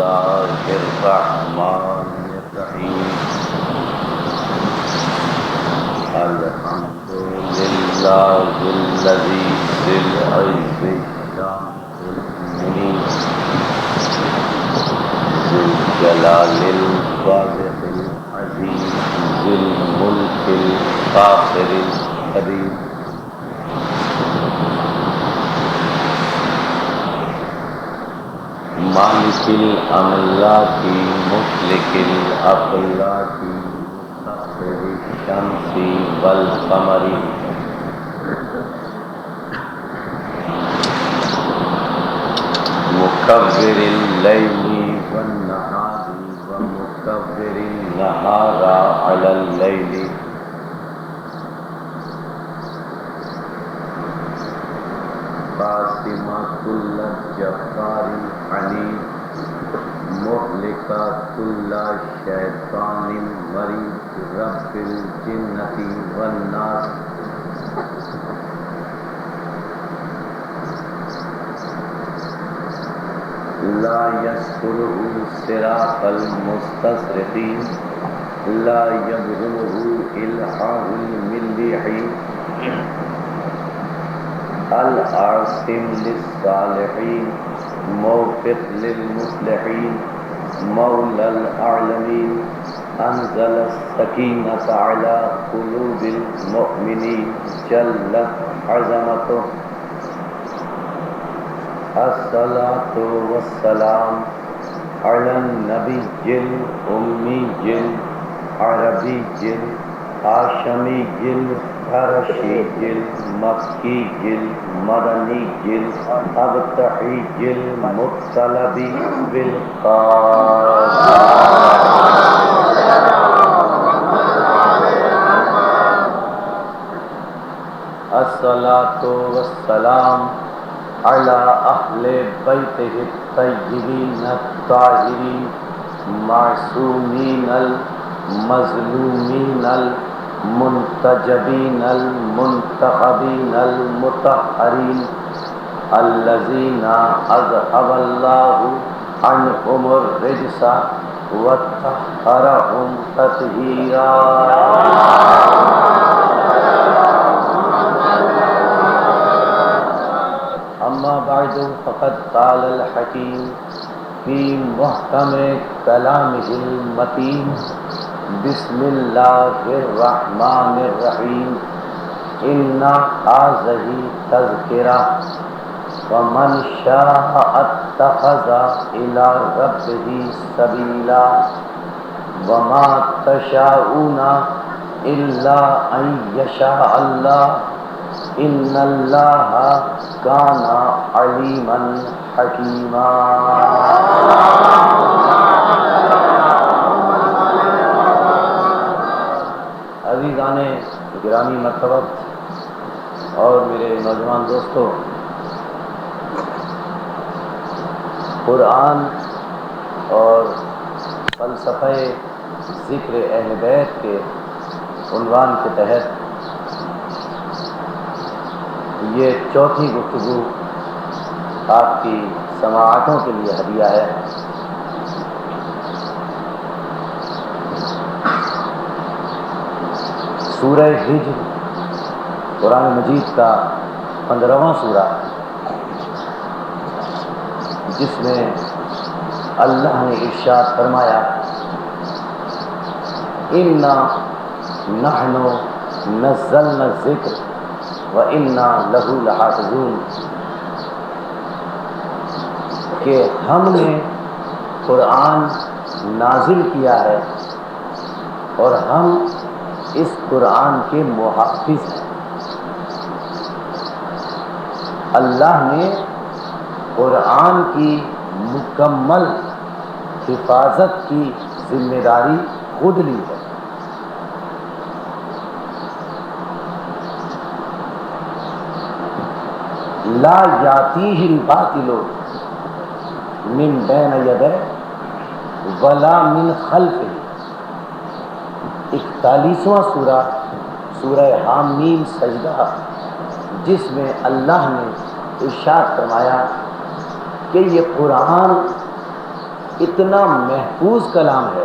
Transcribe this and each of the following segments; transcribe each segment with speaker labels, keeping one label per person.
Speaker 1: الله الرحمن الرحيم الحمد لله الذي بالعز شان المنيب ذي الجلال الواضح العظيم ذي الملك الفاخر الكريم مالك الأملاك مفلك الأفلاك مسخر الشمس والقمر مكبر الليل والنهار ومكبر النهار على الليل قاسم كل جبار عنيد مهلك كل شيطان مريد رب الجنة والناس لا يذكره صراط المستصرخين لا يبلغه إلحاح المليحين العاصم للصالحين موفق للمصلحين مولى الأعلمين أنزل السكينة على قلوب المؤمنين جلت عظمته الصلاة والسلام على النبي الأمي العربي الهاشمي القرشي المكي المدني الأبطحي المطلب الصلاة والسلام على أهل بيته الطيبين الطاهرين معصومين المظلومين المنتجبين المنتخبين المطهرين الذين أذهب الله عنهم الرجس وطهرهم تطهيرا أما بعد فقد قال الحكيم في محكم كلامه المتين بسم الله الرحمن الرحيم إن هذه تذكرة ومن شاء اتخذ إلى ربه سبيلا وما تشاءون إلا أن يشاء الله إن الله كان عليما حكيما عزیزان گرامی مرتبت اور میرے نوجوان دوستوں، قرآن اور فلسفہ ذکر اہل بیت کے عنوان کے تحت یہ چوتھی گفتگو آپ کی سماعتوں کے لیے ہدیہ ہے۔ سورہ ہجر قرآن مجید کا 15واں سورہ، جس میں اللہ نے ارشاد فرمایا اِنَّا نَحْنُ نَزَّلْنَا الذِّكْرَ وَإِنَّا لَهُ لَحَافِظُونَ، کہ ہم نے قرآن نازل کیا ہے اور ہم اس قرآن کے محافظ ہیں۔ اللہ نے قرآن کی مکمل حفاظت کی ذمہ داری خود لی ہے۔ لا یاتیہ الباطل من بین یدیہ ولا من خلفہ، 41واں سورہ، سورہ حامیم سجدہ، جس میں اللہ نے ارشاد فرمایا کہ یہ قرآن اتنا محفوظ کلام ہے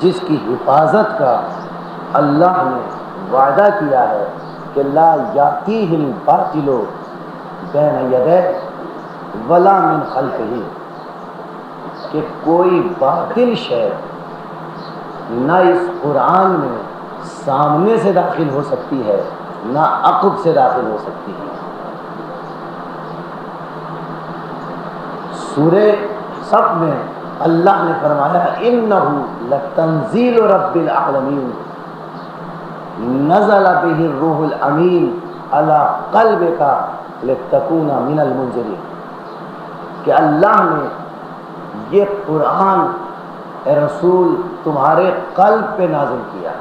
Speaker 1: جس کی حفاظت کا اللہ نے وعدہ کیا ہے کہ لا یاتیہ الباطل بین یدیہ ولا من خلفہ، کہ کوئی باطل شے نہ اس قرآن میں سامنے سے داخل ہو سکتی ہے نہ عقب سے داخل ہو سکتی ہے۔ سورہ صف میں اللہ نے فرمایا انہ لتنزیل رب العالمین نزل بہ الروح الامین علی قلبک لتکون من المنذرین، کہ اللہ نے یہ قرآن اے رسول تمہارے قلب پہ نازل کیا،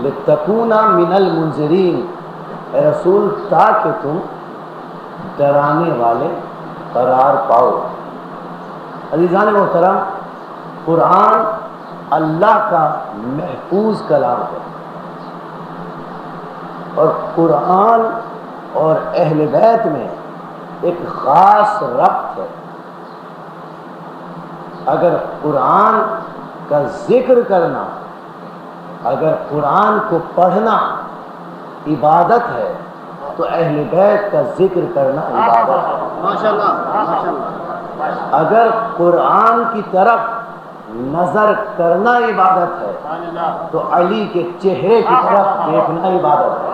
Speaker 1: لتکون من المنذرین، اے رسول تاکہ تم ڈرانے والے قرار پاؤ۔ عزیزان محترم، قرآن اللہ کا محفوظ کلام ہے، اور قرآن اور اہل بیت میں ایک خاص ربط ہے۔ اگر قرآن کا ذکر کرنا، اگر قرآن کو پڑھنا عبادت ہے تو اہل بیت کا ذکر کرنا عبادت ہے۔ اگر قرآن کی طرف نظر کرنا عبادت ہے تو علی کے چہرے کی طرف دیکھنا عبادت ہے۔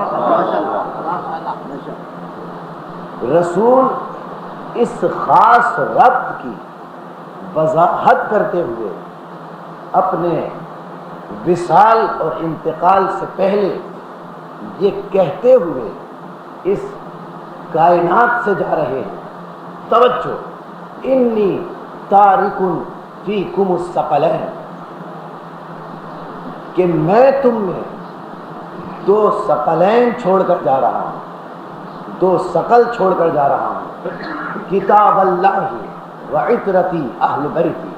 Speaker 1: رسول اس خاص ربط کی وضاحت کرتے ہوئے اپنے وصال اور انتقال سے پہلے یہ کہتے ہوئے اس کائنات سے جا رہے ہیں، توجہ، انی تارک فیکم الثقلین، کہ میں تم میں دو ثقلین چھوڑ کر جا رہا ہوں، دو ثقل چھوڑ کر جا رہا ہوں، کتاب اللہ وعطرتی اہل بیتی،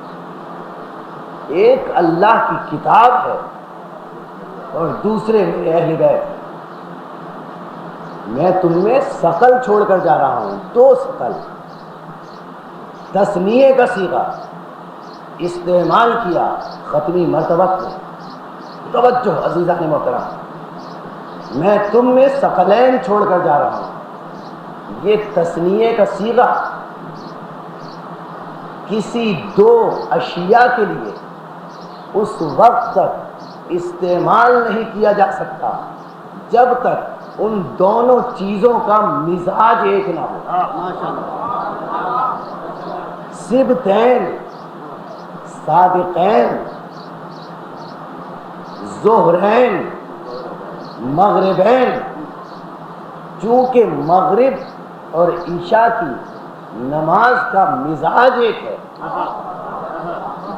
Speaker 1: ایک اللہ کی کتاب ہے اور دوسرے میرے اہل بیت۔ میں تم میں ثقل چھوڑ کر جا رہا ہوں، دو ثقل، تثنیے کا صیغہ استعمال کیا ختمی مرتبہ میں۔ توجہ عزیزان محترم، میں تم میں ثقلین چھوڑ کر جا رہا ہوں، یہ تثنیے کا صیغہ کسی دو اشیاء کے لیے اس وقت تک استعمال نہیں کیا جا سکتا جب تک ان دونوں چیزوں کا مزاج ایک نہ ہو۔ سبتین، صادقین، ظہرین، مغربین، چونکہ مغرب اور عشاء کی نماز کا مزاج ایک ہے،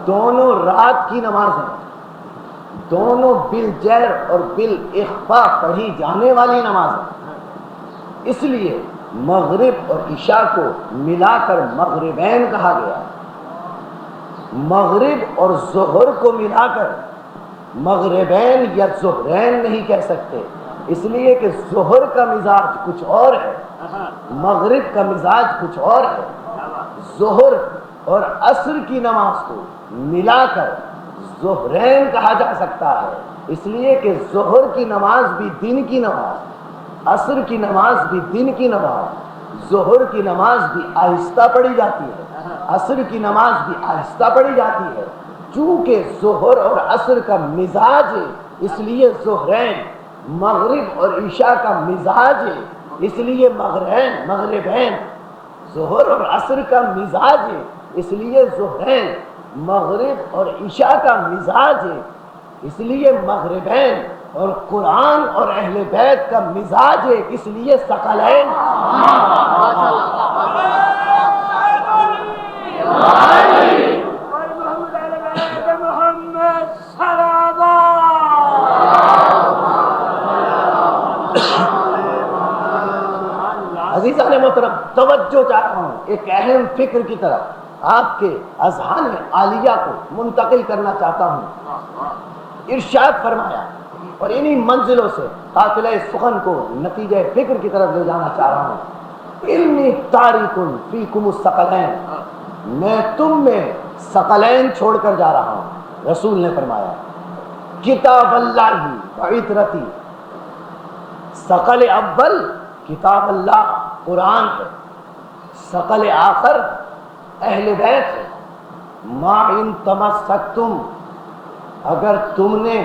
Speaker 1: دونوں رات کی نماز ہیں، دونوں بالجہر اور بالاخفاء پڑھی جانے والی نماز ہیں، اس لیے مغرب اور عشاء کو ملا کر مغربین کہا گیا، مغرب اور ظہر کو ملا کر مغربین یا ظہرین نہیں کہہ سکتے، اس لیے کہ ظہر کا مزاج کچھ اور ہے، مغرب کا مزاج کچھ اور ہے۔ ظہر اور عصر کی نماز کو ملا کر ظہرین کہا جا سکتا ہے، اس لیے کہ ظہر کی نماز بھی دن کی نماز، عصر کی نماز بھی دن کی نماز، ظہر کی نماز بھی آہستہ پڑھی جاتی ہے، عصر کی نماز بھی آہستہ پڑھی جاتی ہے، چونکہ ظہر اور عصر کا مزاج ہے اس لیے ظہرین، مغرب اور عشاء کا مزاج ہے اس لیے مغربین، ظہر اور عصر کا مزاج ہے اس لیے ظہرین، مغرب اور عشاء کا مزاج ہے اس لیے مغربین، اور قرآن اور اہل بیت کا مزاج ہے اس لیے ثقلین۔ عزیزان محترم، توجہ چاہتا ہوں ایک اہم فکر کی طرف آپ کے اذہان عالیہ کو منتقل کرنا چاہتا ہوں۔ ارشاد فرمایا اور انہی منزلوں سے قافلہ سخن کو نتیجہ فکر کی طرف لے جانا چاہ رہا ہوں۔ انی تارک فیکم الثقلین، میں تم میں ثقلین چھوڑ کر جا رہا ہوں۔ رسول نے فرمایا کتاب اللہ و عطرتی، ثقل اول کتاب اللہ قرآن ہے، ثقل آخر اہل بیت ہے۔ ما ان تمسکتم، اگر تم نے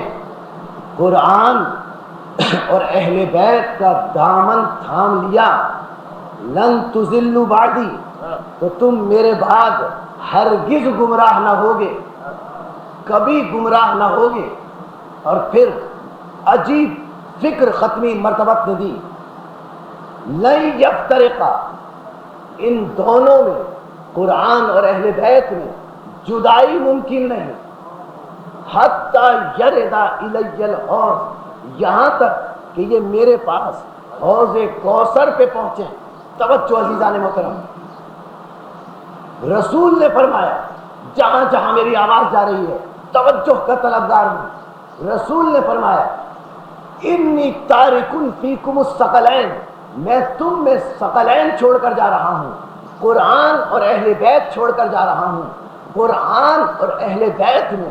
Speaker 1: قرآن اور اہل بیت کا دامن تھام لیا، لن تضلوا بعدی، تو تم میرے بعد ہرگز گمراہ نہ ہوگے، کبھی گمراہ نہ ہوگے۔ اور پھر عجیب فکر ختمی مرتبت نے دی، لن یفترقا، ان دونوں میں قرآن اور اہل بیت میں جدائی ممکن نہیں، حتی یردا الی الحوض، یہاں تک کہ یہ میرے پاس حوض کوثر پہ پہنچے۔ توجہ عزیزان محترم، رسول نے فرمایا جہاں جہاں میری آواز جا رہی ہے توجہ کا طلبگار ہوں، رسول نے فرمایا انی تارک فیکم الثقلین، میں تم میں ثقلین چھوڑ کر جا رہا ہوں، قرآن اور اہل بیت چھوڑ کر جا رہا ہوں۔ قرآن اور اہل بیت میں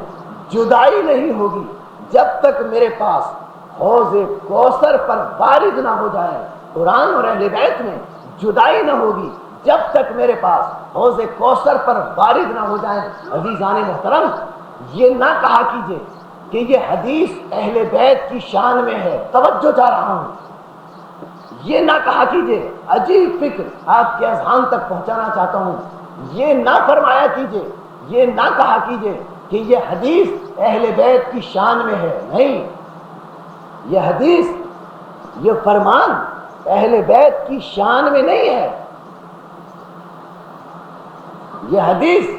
Speaker 1: جدائی نہیں ہوگی جب تک میرے پاس حوض کوثر پر وارد نہ ہو جائے، قرآن اور اہل بیت میں جدائی نہ ہوگی جب تک میرے پاس حوض کوثر پر وارد نہ ہو جائیں۔ عزیزان محترم، یہ نہ کہا کیجئے کہ یہ حدیث اہل بیت کی شان میں ہے، توجہ چاہ رہا ہوں، یہ نہ کہا کیجئے، عجیب فکر آپ کے اذہان تک پہنچانا چاہتا ہوں، یہ نہ فرمایا کیجئے، یہ نہ کہا کیجئے کہ یہ حدیث اہل بیت کی شان میں ہے، نہیں، یہ حدیث، یہ فرمان اہل بیت کی شان میں نہیں ہے، یہ حدیث،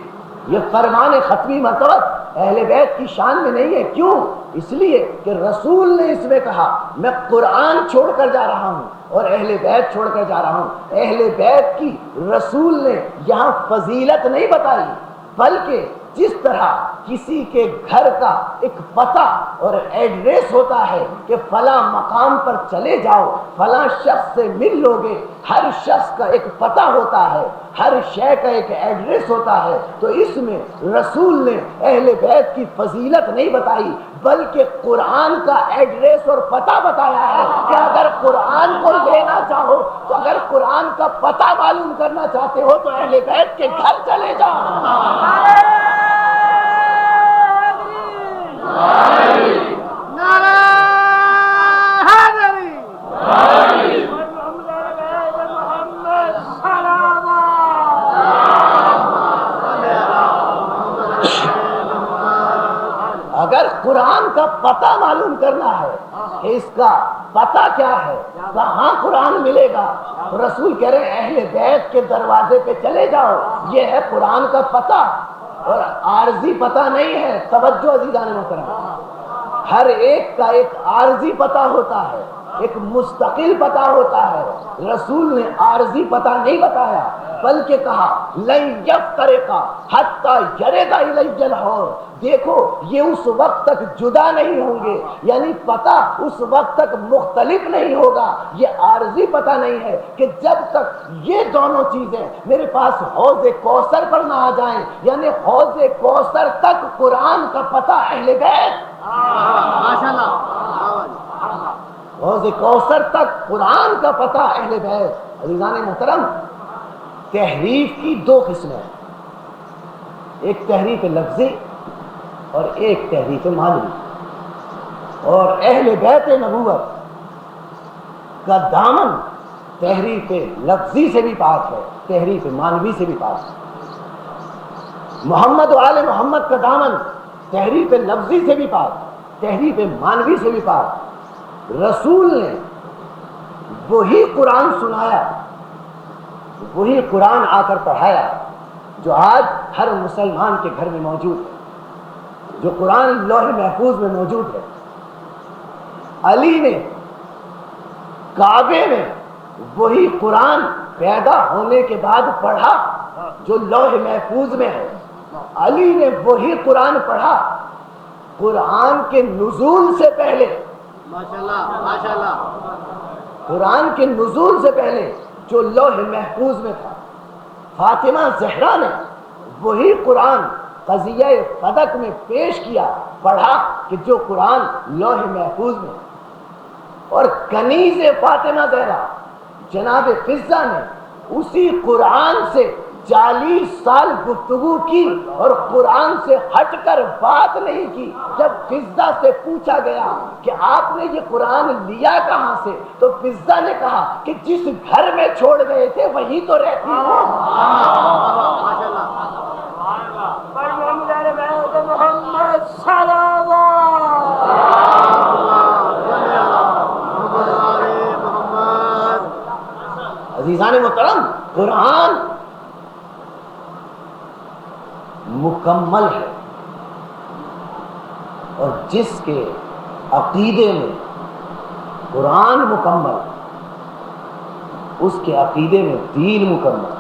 Speaker 1: یہ فرمان ختمی مرتبت اہل بیت کی شان میں نہیں ہے۔ کیوں؟ اس لیے کہ رسول نے اس میں کہا میں قرآن چھوڑ کر جا رہا ہوں اور اہل بیت چھوڑ کر جا رہا ہوں۔ اہل بیت کی رسول نے یہاں فضیلت نہیں بتائی، بلکہ جس طرح کسی کے گھر کا ایک پتہ اور ایڈریس ہوتا ہے کہ فلاں مقام پر چلے جاؤ، فلاں شخص سے مل لو گے، ہر شخص کا ایک پتہ ہوتا ہے، ہر شے کا ایک ایڈریس ہوتا ہے، تو اس میں رسول نے اہل بیت کی فضیلت نہیں بتائی بلکہ قرآن کا ایڈریس اور پتہ بتایا ہے کہ اگر قرآن کو لینا چاہو، تو اگر قرآن کا پتہ معلوم کرنا چاہتے ہو تو اہل بیت کے گھر چلے جاؤ۔ اگر قرآن کا پتہ معلوم کرنا ہے کہ اس کا پتہ کیا ہے، کہاں قرآن ملے گا، رسول کہہ رہے ہیں اہل بیت کے دروازے پہ چلے جاؤ، یہ ہے قرآن کا پتہ، اور عارضی پتہ نہیں ہے۔ توجہ عزیزان محترم، ہر ایک کا ایک عارضی پتہ ہوتا ہے، ایک مستقل پتہ ہوتا ہے۔ رسول نے عارضی پتہ نہیں بتایا بلکہ کہا لن یفترقا حتی یرد الی الحوض، دیکھو یہ اس وقت تک جدا نہیں ہوں گے، یعنی پتہ اس وقت تک مختلف نہیں ہوگا، یہ عارضی پتہ نہیں ہے کہ جب تک یہ دونوں چیزیں میرے پاس حوض کوثر پر نہ آ جائیں، یعنی حوض کوثر تک قرآن کا پتہ اہل بیت، حوض کوثر تک قرآن کا پتہ اہل بیت۔ عزیزان محترم، تحریف کی دو قسمیں ہیں، ایک تحریف لفظی اور ایک تحریف معنوی، اور اہل بیت نبوت کا دامن تحریف لفظی سے بھی پاک ہے، تحریف معنوی سے بھی پاک ہے۔ محمد و آل محمد کا دامن تحریف لفظی سے بھی پاک، تحریف معنوی سے بھی پاک۔ رسول نے وہی قرآن سنایا، وہی قرآن آ کر پڑھایا جو آج ہر مسلمان کے گھر میں موجود ہے، جو قرآن لوح محفوظ میں موجود ہے۔ علی نے کعبے میں وہی قرآن پیدا ہونے کے بعد پڑھا جو لوح محفوظ میں ہے، علی نے وہی قرآن پڑھا قرآن کے نزول سے پہلے، ماشاءاللہ ماشاءاللہ، قرآن کے نزول سے پہلے جو لوح محفوظ میں تھا. فاطمہ زہرا نے وہی قرآن قضیہ فدق میں پیش کیا، پڑھا کہ جو قرآن لوح محفوظ میں. اور کنیز فاطمہ زہرا جناب فضہ نے اسی قرآن سے 40 سال گفتگو کی اور قرآن سے ہٹ کر بات نہیں کی. جب فضہ سے پوچھا گیا کہ آپ نے یہ قرآن لیا کہاں سے، تو فضہ نے کہا کہ جس گھر میں چھوڑ گئے تھے وہی تو رہتی ہوں. عزیزان محترم، قرآن مکمل ہے، اور جس کے عقیدے میں قرآن مکمل، اس کے عقیدے میں دین مکمل.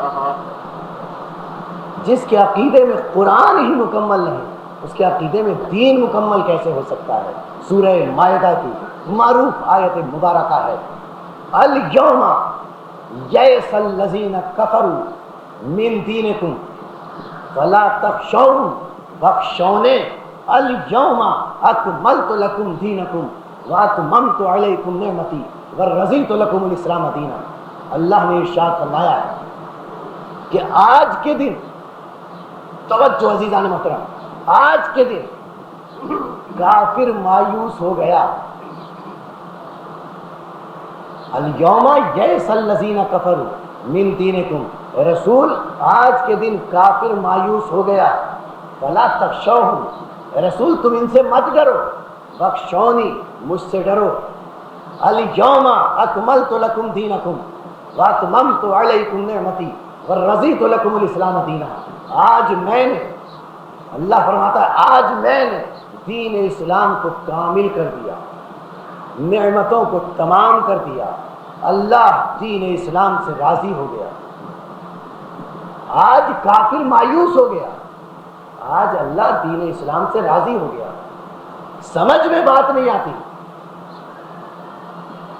Speaker 1: جس کے عقیدے میں قرآن ہی مکمل نہیں، اس کے عقیدے میں دین مکمل کیسے ہو سکتا ہے؟ سورہ مائدہ کی معروف آیت مبارکہ ہے، الیوم یئس الذین کفروا من دینکم فلا تخشوہم واخشونی الیوم اکملت لکم دینکم واتممت علیکم نعمتی ورضیت لکم الاسلام دینا. اللہ نے ارشاد فرمایا ہے کہ آج کے دن، توجہ عزیزان محترم، آج کے دن کافر مایوس ہو گیا. الیوم یئس الذین کفروا من دینکم، رسول آج کے دن کافر مایوس ہو گیا. فلا تخشوہم، رسول تم ان سے مت ڈرو، واخشونی، مجھ سے ڈرو. الیوم اکملت لکم دینکم واتممت علیکم نعمتی ورضیت لکم الاسلام دینا. آج میں نے، اللہ فرماتا ہے آج میں نے دین اسلام کو کامل کر دیا، نعمتوں کو تمام کر دیا. اللہ دین اسلام سے راضی ہو گیا. آج کافر مایوس ہو گیا، آج اللہ دین اسلام سے راضی ہو گیا. سمجھ میں بات نہیں آتی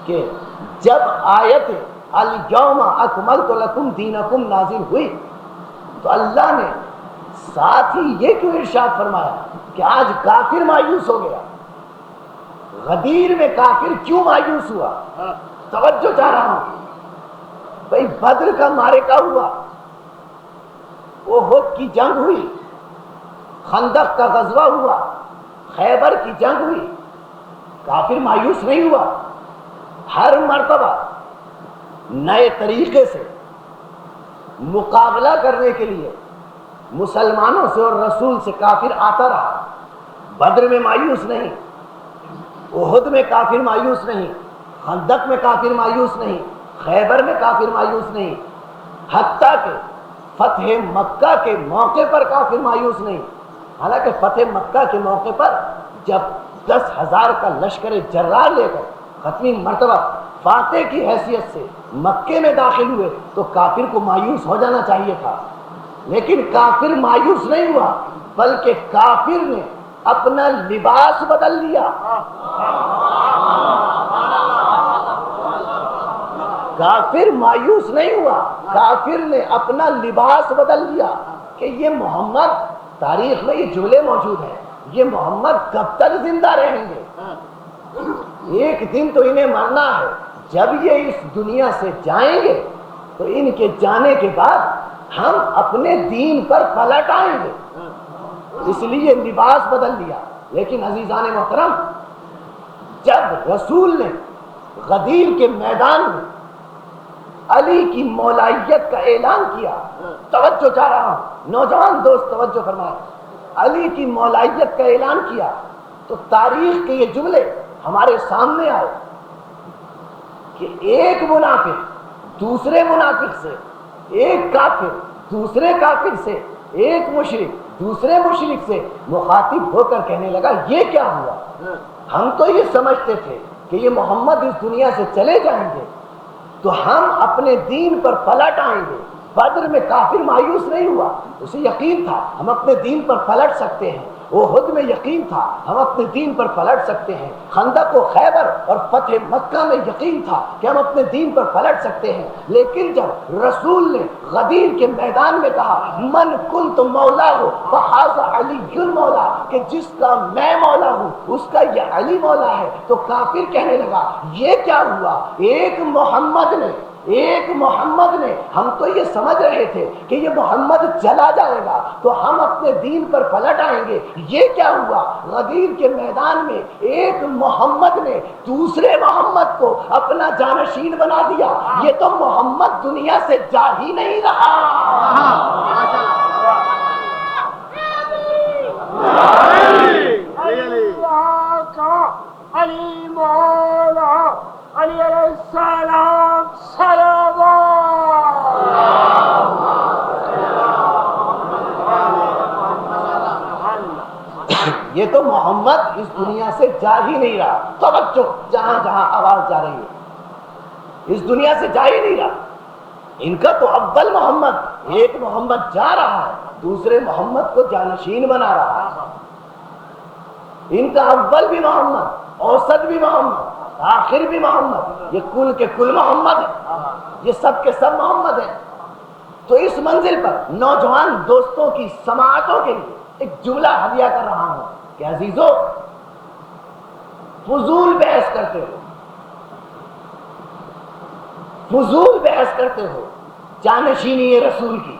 Speaker 1: کہ جب آیت الیوم اکملت لکم دینکم نازل ہوئی تو اللہ نے ساتھ ہی یہ کیوں ارشاد فرمایا کہ آج کافر مایوس ہو گیا؟ غدیر میں کافر کیوں مایوس ہوا؟ توجہ چاہ رہا ہوں بھئی. بدر کا معرکہ ہوا، احد کی جنگ ہوئی، خندق کا غزوہ ہوا، خیبر کی جنگ ہوئی، کافر مایوس نہیں ہوا. ہر مرتبہ نئے طریقے سے مقابلہ کرنے کے لیے مسلمانوں سے اور رسول سے کافر آتا رہا. بدر میں مایوس نہیں، احد میں کافر مایوس نہیں، خندق میں کافر مایوس نہیں، خیبر میں کافر مایوس نہیں، حتیٰ کہ فتح مکہ کے موقع پر کافر مایوس نہیں. حالانکہ فتح مکہ کے موقع پر جب 10,000 کا لشکر جرار لے کر ختمی مرتبہ فاتح کی حیثیت سے مکے میں داخل ہوئے تو کافر کو مایوس ہو جانا چاہیے تھا، لیکن کافر مایوس نہیں ہوا، بلکہ کافر نے اپنا لباس بدل لیا. کافر مایوس نہیں ہوا، کافر نے اپنا لباس بدل لیا کہ یہ محمد، تاریخ میں یہ جملے موجود ہیں، یہ محمد کب تک زندہ رہیں گے؟ ایک دن تو انہیں مرنا ہے. جب یہ اس دنیا سے جائیں گے تو ان کے جانے کے بعد ہم اپنے دین پر پلٹ آئیں گے، اس لیے لباس بدل لیا. لیکن عزیزان محترم، جب رسول نے غدیر کے میدان میں علی کی مولائیت کا اعلان کیا، توجہ چاہ رہا ہوں نوجوان دوست توجہ فرمائیں، علی کی مولائیت کا اعلان کیا تو تاریخ کے یہ جملے ہمارے سامنے آئے کہ ایک منافق دوسرے منافق سے، ایک کافر دوسرے کافر سے، ایک مشرک دوسرے مشرک سے مخاطب ہو کر کہنے لگا یہ کیا ہوا؟ ہم تو یہ سمجھتے تھے کہ یہ محمد اس دنیا سے چلے جائیں گے تو ہم اپنے دین پر پلٹ آئیں گے، بدر میں کافر مایوس نہیں ہوا، اسے یقین تھا ہم اپنے دین پر پلٹ سکتے ہیں۔ احد میں یقین تھا ہم اپنے دین پر پلٹ سکتے ہیں۔ خندق و خیبر اور فتح مکہ میں یقین تھا کہ ہم اپنے دین پر پلٹ سکتے ہیں۔ لیکن جب رسول نے غدیر کے میدان میں کہا من کنت مولا ہو فہذا علی المولا، کہ جس کا میں مولا ہوں اس کا یہ علی مولا ہے، تو کافر کہنے لگا یہ کیا ہوا؟ ایک محمد نے ہم تو یہ سمجھ رہے تھے کہ یہ محمد چلا جائے گا تو ہم اپنے دین پر پلٹ آئیں گے، یہ کیا ہوا؟ غدیر کے میدان میں ایک محمد نے دوسرے محمد کو اپنا جانشین بنا دیا، یہ تو محمد دنیا سے جا ہی نہیں رہا۔
Speaker 2: علی مولا علی علیہ السلام
Speaker 1: یہ تو محمد اس دنیا سے جا ہی نہیں رہا۔ توجہ، جہاں جہاں آواز جا رہی ہے اس دنیا سے جا ہی نہیں رہا۔ ان کا تو اول محمد، ایک محمد جا رہا ہے دوسرے محمد کو جانشین بنا رہا ہے۔ ان کا اول بھی محمد، اوسط بھی محمد، آخر بھی محمد، یہ کل کے کل محمد ہے، یہ سب کے سب محمد ہیں۔ تو اس منزل پر نوجوان دوستوں کی سماعتوں کے لیے ایک جملہ ہدیہ کر رہا ہوں کہ عزیزو، فضول بحث کرتے ہو جانشینی رسول کی،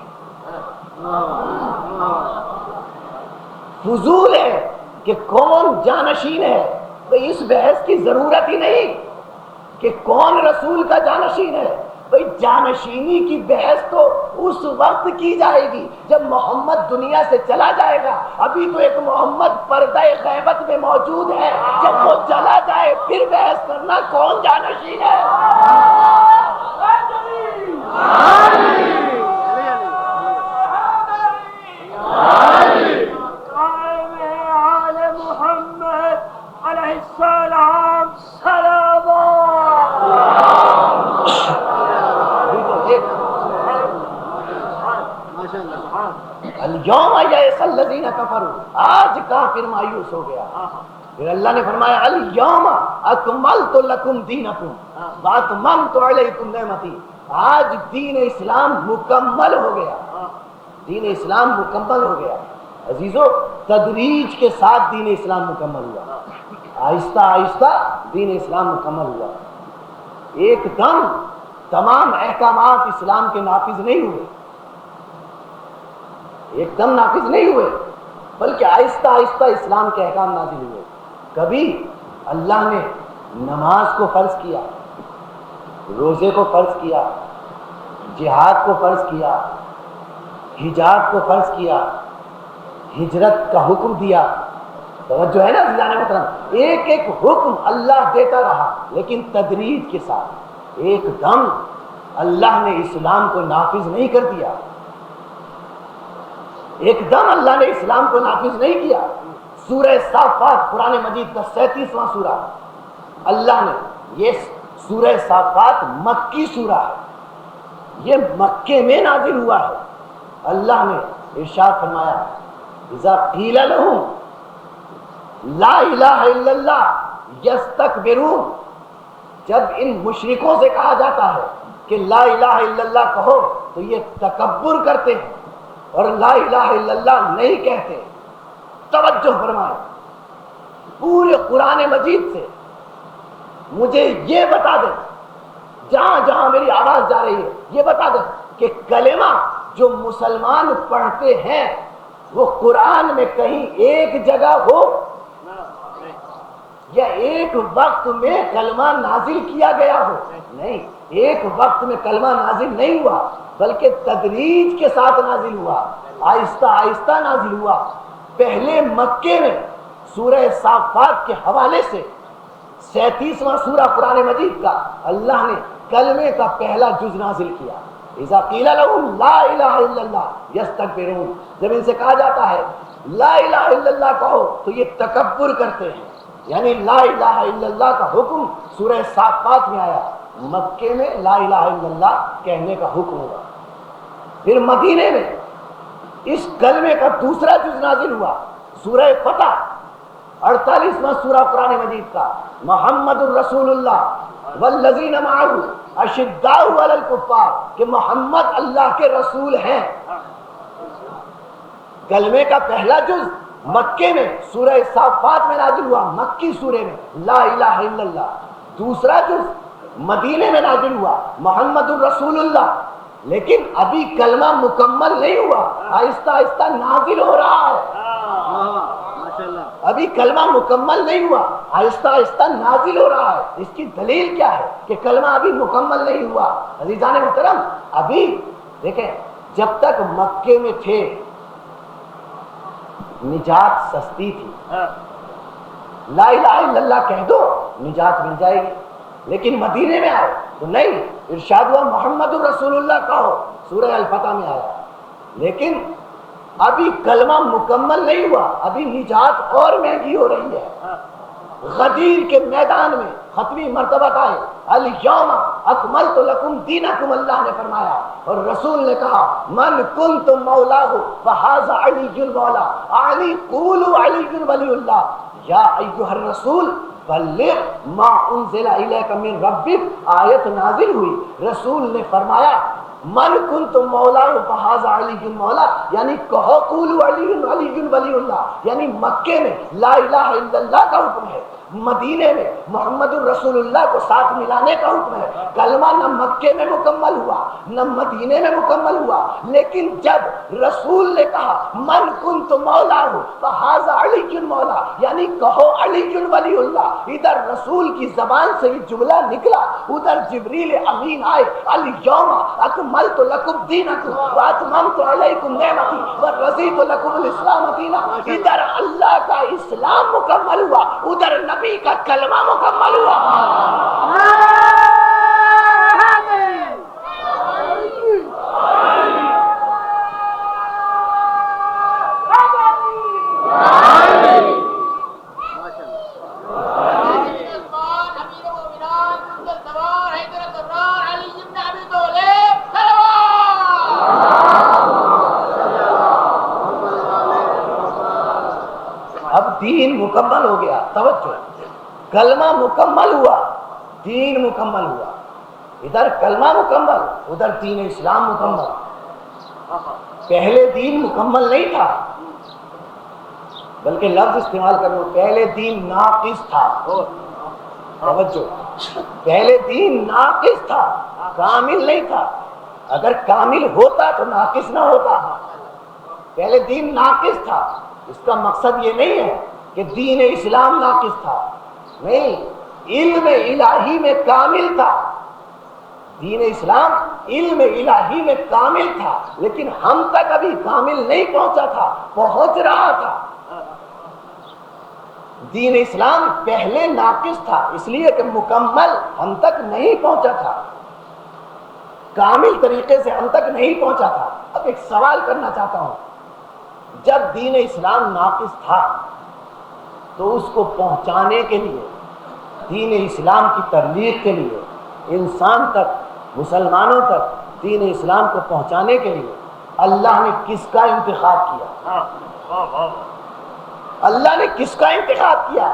Speaker 1: فضول ہے کہ کون جانشین ہے، تو اس بحث کی ضرورت ہی نہیں کہ کون رسول کا جانشین ہے۔ بھئی جانشینی کی بحث تو اس وقت کی جائے گی جب محمد دنیا سے چلا جائے گا۔ ابھی تو ایک محمد پردہ غیبت میں موجود ہے، جب وہ چلا جائے پھر بحث کرنا کون جانشین ہے۔ الیوم یئس الذین کفروا، آج کافر مایوس ہو گیا۔ پھر اللہ نے فرمایا الیوم اکملت لکم دینکم واتممت علیکم نعمتی، آج دین اسلام مکمل ہو گیا، دین اسلام مکمل ہو گیا۔ عزیزو، تدریج کے ساتھ دین اسلام مکمل ہوا، آہستہ آہستہ دین اسلام مکمل ہوا۔ ایک دم تمام احکامات اسلام کے نافذ نہیں ہوئے، ایک دم نافذ نہیں ہوئے، بلکہ آہستہ آہستہ اسلام کے احکام نازل ہوئے۔ کبھی اللہ نے نماز کو فرض کیا، روزے کو فرض کیا، جہاد کو فرض کیا، حجاب کو فرض کیا، ہجرت کا حکم دیا۔ توجہ ہے نا عزیزان محترم، ایک ایک حکم اللہ دیتا رہا، لیکن تدریج کے ساتھ ایک دم اللہ نے اسلام کو نافذ نہیں کر دیا، ایک دم اللہ نے اسلام کو نافذ نہیں کیا۔ سورہ صافات قرآن مجید کا 37واں سورہ، اللہ نے، یہ سورہ صافات مکی سورہ ہے، یہ مکے میں نازل ہوا ہے۔ اللہ نے ارشاد فرمایا اذا قیل لهم لا الہ الا اللہ یستکبرون، جب ان مشرکوں سے کہا جاتا ہے کہ لا الہ الا اللہ کہو تو یہ تکبر کرتے ہیں اور لا الہ الا اللہ نہیں کہتے۔ توجہ فرمائے، پورے قرآن مجید سے مجھے یہ بتا دیں، جہاں جہاں میری آواز جا رہی ہے یہ بتا دیں کہ کلمہ جو مسلمان پڑھتے ہیں وہ قرآن میں کہیں ایک جگہ ہو یا ایک وقت میں کلمہ نازل کیا گیا ہو؟ نہیں، ایک وقت میں کلمہ نازل نہیں ہوا، بلکہ تدریج کے ساتھ نازل ہوا، آہستہ آہستہ نازل ہوا۔ پہلے مکے میں سورہ صافات کے حوالے سے 37واں سورہ قرآن مجید کا اللہ نے کلمے کا پہلا جز نازل کیا۔ اذا قیل لهم لا الہ الا اللہ یستکبرون، جب ان سے کہا جاتا ہے لا الہ الا اللہ کہو تو یہ تکبر کرتے ہیں، یعنی لا الہ الا اللہ کا حکم سورہ صافات میں آیا، مکے میں لا الہ الا اللہ کہنے کا حکم ہوا۔ پھر مدینے میں اس کلمے کا دوسرا جز نازل ہوا، سورہ فتح، 48واں سورہ قرآن مجید کا، محمد الرسول اللہ والذین معہ اشداء علی الکفار، کہ محمد اللہ کے رسول ہیں۔ کلمے کا پہلا جز مکے میں سورہ صافات میں نازل ہوا، مکی سورے میں، لا الہ الا اللہ۔ دوسرا جز مدینے میں نازل ہوا، محمد الرسول اللہ، لیکن ابھی کلمہ مکمل نہیں ہوا، آہستہ آہستہ نازل ہو رہا ہے۔ ابھی کلمہ مکمل نہیں ہوا، آہستہ آہستہ نازل ہو رہا ہے۔ اس کی دلیل کیا ہے کہ کلمہ ابھی مکمل نہیں ہوا؟ عزیزان محترم، ابھی دیکھیں، جب تک مکے میں تھے نجات سستی تھی، لا الہ الا اللہ کہہ دو نجات مل جائے گی، لیکن مدینے میں آئے تو نہیں، ارشاد ہوا محمد الرسول اللہ کہو، سورہ الفتح میں آیا، لیکن ابھی کلمہ مکمل نہیں ہوا، ابھی نجات اور مہنگی ہو رہی ہے۔ غدیر کے میدان میں ختمی مرتبہ آئے، الیوم اکملت لکم دینکم، اللہ نے فرمایا، اور رسول نے کہا من کنت مولاہ فہذا علی المولا، علی قولوا علی ولی اللہ، یا ایھا الرسول بلغ ما انزل الیک من ربک، آیت نازل ہوئی، رسول نے فرمایا من کنت مولا فہذا علی المولا، یعنی کہو قولوا علی ولی اللہ، یعنی مکے میں لا الہ الا اللہ کا حکم ہے، مدینے میں محمد الرسول اللہ کو ساتھ ملانے کا حکم ہے۔ کلمہ نہ مکے میں مکمل ہوا نہ مدینے میں مکمل ہوا، لیکن جب رسول نے کہا من کنت مولا فہذا علی المولا، یعنی کہو علی ولی اللہ، ادھر رسول کی زبان سے یہ جملہ نکلا، ادھر جبریل امین آئے، الیوم اکملت لکم دینکم واتممت علیکم نعمتی ورضیت لکم الاسلام دینا، ادھر اللہ کا اسلام مکمل ہوا، ادھر نبی کا کلمہ مکمل ہوا۔ اب دین مکمل ہو گیا، توجہ، کلمہ مکمل ہوا، دین مکمل ہوا، ادھر کلمہ مکمل، ادھر دین اسلام مکمل۔ پہلے دین مکمل نہیں تھا، بلکہ لفظ استعمال کرو، پہلے دین ناقص تھا۔ توجہ، پہلے دین ناقص تھا، کامل نہیں تھا، اگر کامل ہوتا تو ناقص نہ ہوتا۔ پہلے دین ناقص تھا، اس کا مقصد یہ نہیں ہے کہ دین اسلام ناقص تھا، نہیں، علم الہی میں کامل تھا، دین اسلام علم الہی میں کامل تھا، لیکن ہم تک ابھی کامل نہیں پہنچا تھا، پہنچ رہا تھا۔ دین اسلام پہلے ناقص تھا، اس لیے کہ مکمل ہم تک نہیں پہنچا تھا، کامل طریقے سے ہم تک نہیں پہنچا تھا۔ اب ایک سوال کرنا چاہتا ہوں، جب دین اسلام ناقص تھا تو اس کو پہنچانے کے لیے، دین اسلام کی تبلیغ کے لیے، انسان تک، مسلمانوں تک دین اسلام کو پہنچانے کے لیے اللہ نے کس کا انتخاب کیا؟ اللہ نے کس کا انتخاب کیا؟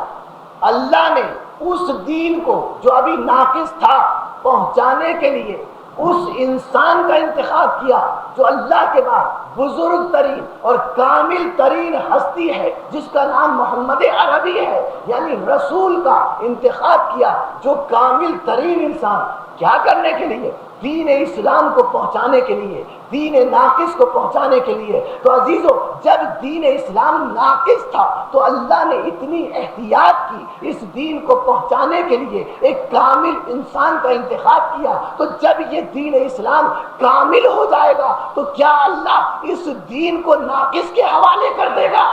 Speaker 1: اللہ نے اس دین کو جو ابھی ناقص تھا پہنچانے کے لیے اس انسان کا انتخاب کیا جو اللہ کے بعد بزرگ ترین اور کامل ترین ہستی ہے، جس کا نام محمد عربی ہے، یعنی رسول کا انتخاب کیا جو کامل ترین انسان، کیا کرنے کے لیے؟ دین اسلام کو پہنچانے کے لیے، دین ناقص کو پہنچانے کے لیے۔ تو عزیزو، جب دین اسلام ناقص تھا تو اللہ نے اتنی احتیاط کی اس دین کو پہنچانے کے لیے، ایک کامل انسان کا انتخاب کیا۔ تو جب یہ دین اسلام کامل ہو جائے گا تو کیا اللہ اس دین کو ناقص کے حوالے کر دے گا؟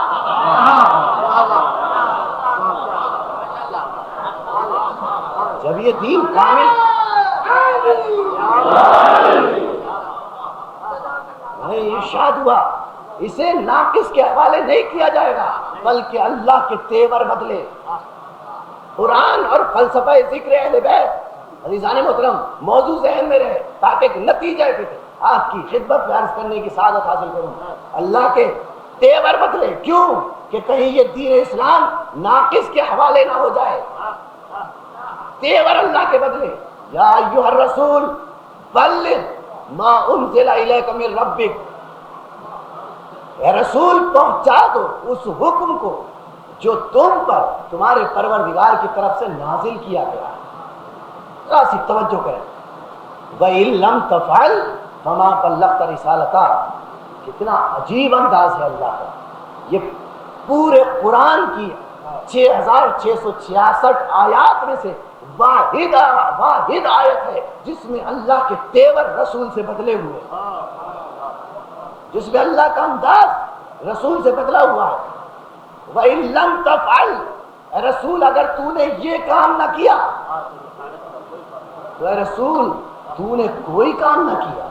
Speaker 1: جب یہ دین کامل ارشاد ہوا، اسے ناقص کے حوالے نہیں کیا جائے گا، بلکہ اللہ کے تیور بدلے قرآن اور فلسفہ ذکر اہل بیت۔ عزیزان محترم، موضوع ذہن میں رہے تاکہ ایک نتیجہ فکر آپ کی خدمت میں عرض کرنے کی سعادت حاصل کروں، اللہ کے تیور بدلے، کیوں کہ کہیں یہ دین اسلام ناقص کے حوالے نہ ہو جائے، تیور اللہ کے بدلے۔ یا ایھا الرسول بلغ ما انزل الیک من ربک، اے رسول پہنچا دو اس حکم کو جو تم پر تمہارے پروردگار کی طرف سے نازل کیا گیا ہے۔ ذرا سی توجہ کریں، وَإِن لَّمْ تَفْعَلْ فَمَا بَلَّغْتَ رِسَالَتَهُ، کتنا عجیب انداز ہے اللہ کا۔ یہ پورے قرآن کی 6666 آیات میں سے واحد آیت ہے جس میں اللہ کے تیور رسول سے بدلے ہوئے، جس میں اللہ کا انداز رسول سے بدلا ہوا ہے۔ وَإِن لَّمْ تَفْعَلْ، اے رسول اگر تو نے یہ کام نہ کیا، تو اے رسول تو نے کوئی کام نہ کیا،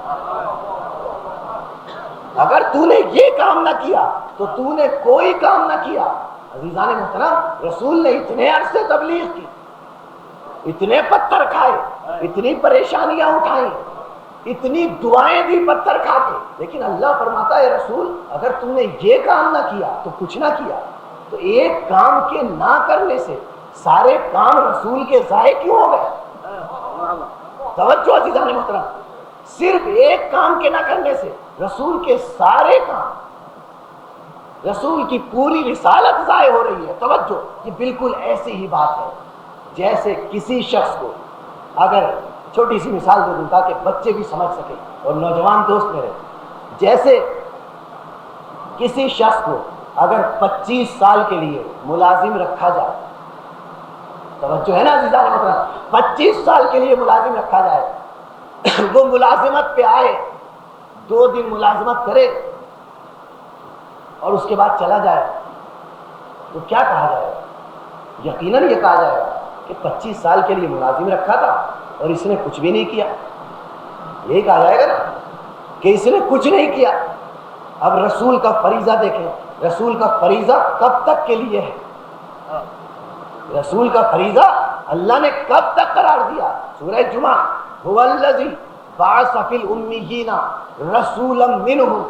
Speaker 1: اگر تو نے یہ کام نہ کیا تو تو نے کوئی کام نہ کیا۔ عزیزان محترم، رسول نے اتنے عرصے تبلیغ کی، اتنے پتھر کھائے، اتنی پریشانیاں اٹھائیں، اتنی دعائیں دی پتھر کھا کے، لیکن اللہ فرماتا ہے رسول اگر تم نے یہ کام نہ کیا تو کچھ نہ کیا۔ تو ایک کام کے نہ کرنے سے سارے کام رسول کے ضائع کیوں ہو گئے؟ توجہ عزیزان محترم، صرف ایک کام کے نہ کرنے سے رسول کے سارے کام، رسول کی پوری رسالت ضائع ہو رہی ہے۔ توجہ، یہ بالکل ایسی ہی بات ہے جیسے کسی شخص کو، اگر چھوٹی سی مثال دے دوں تاکہ بچے بھی سمجھ سکیں اور نوجوان دوست میرے، جیسے کسی شخص کو اگر 25 سال کے لیے ملازم رکھا جائے، توجہ ہے نا عزیزان محترم، 25 سال کے لیے ملازم رکھا جائے، وہ ملازمت پہ آئے، 2 دن ملازمت کرے اور اس کے بعد چلا جائے، تو کیا کہا جائے گا؟ یقیناً یہ کہا جائے گا کہ 25 سال کے لیے ملازم رکھا تھا اور اس نے کچھ بھی نہیں کیا، یہی کہا جائے گا نا کہ اس نے کچھ نہیں کیا۔ اب رسول کا فریضہ دیکھیں، رسول کا فریضہ کب تک کے لیے ہے؟ رسول کا فریضہ اللہ نے کب تک قرار دیا؟ سورہ جمعہ، هو الذی بعث فی الامیین رسولا منہم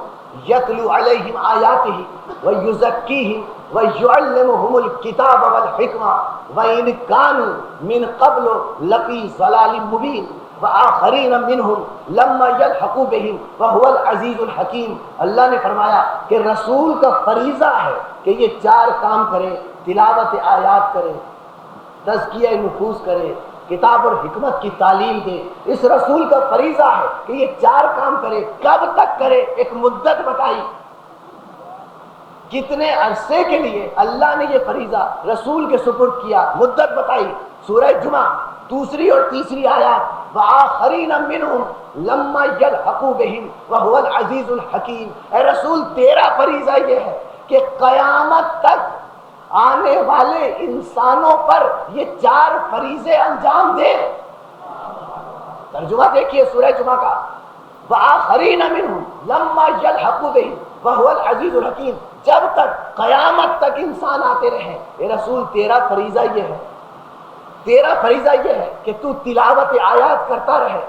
Speaker 1: یتلو علیہم آیاتہ ویزکیہم ویعلمہم الکتاب والحکمہ وإن كانوا من قبل لفی ضلال مبین وآخرین منہم لما یلحقوا بہم وہو العزیز الحکیم۔ اللہ نے فرمایا کہ رسول کا فریضہ ہے کہ یہ 4 کام کرے، تلاوت آیات کرے، تزکیہ نفوس کرے، کتاب اور حکمت کی تعلیم دے۔ اس رسول کا فریضہ ہے کہ یہ 4 کام کرے۔ کب تک کرے؟ ایک مدت بتائی، کتنے عرصے کے لیے اللہ نے یہ فریضہ رسول کے سپرد کیا، مدت بتائی۔ سورہ جمعہ 2 اور 3 آیات، وآخرین منہم لما یلحقوا بہم وہو العزیز الحکیم۔ اے رسول تیرا فریضہ یہ ہے کہ قیامت تک آنے والے انسانوں پر یہ 4 فریضے انجام دے۔ ترجمہ دیکھیے سورہ جمعہ کا، وآخرین منہم لما یلحقوا بہم وہو العزیز الحکیم، جب تک قیامت تک انسان آتے رہے۔ اے رسول تیرا فریضہ یہ ہے، تیرا فریضہ یہ ہے کہ تو تلاوت آیات کرتا رہے،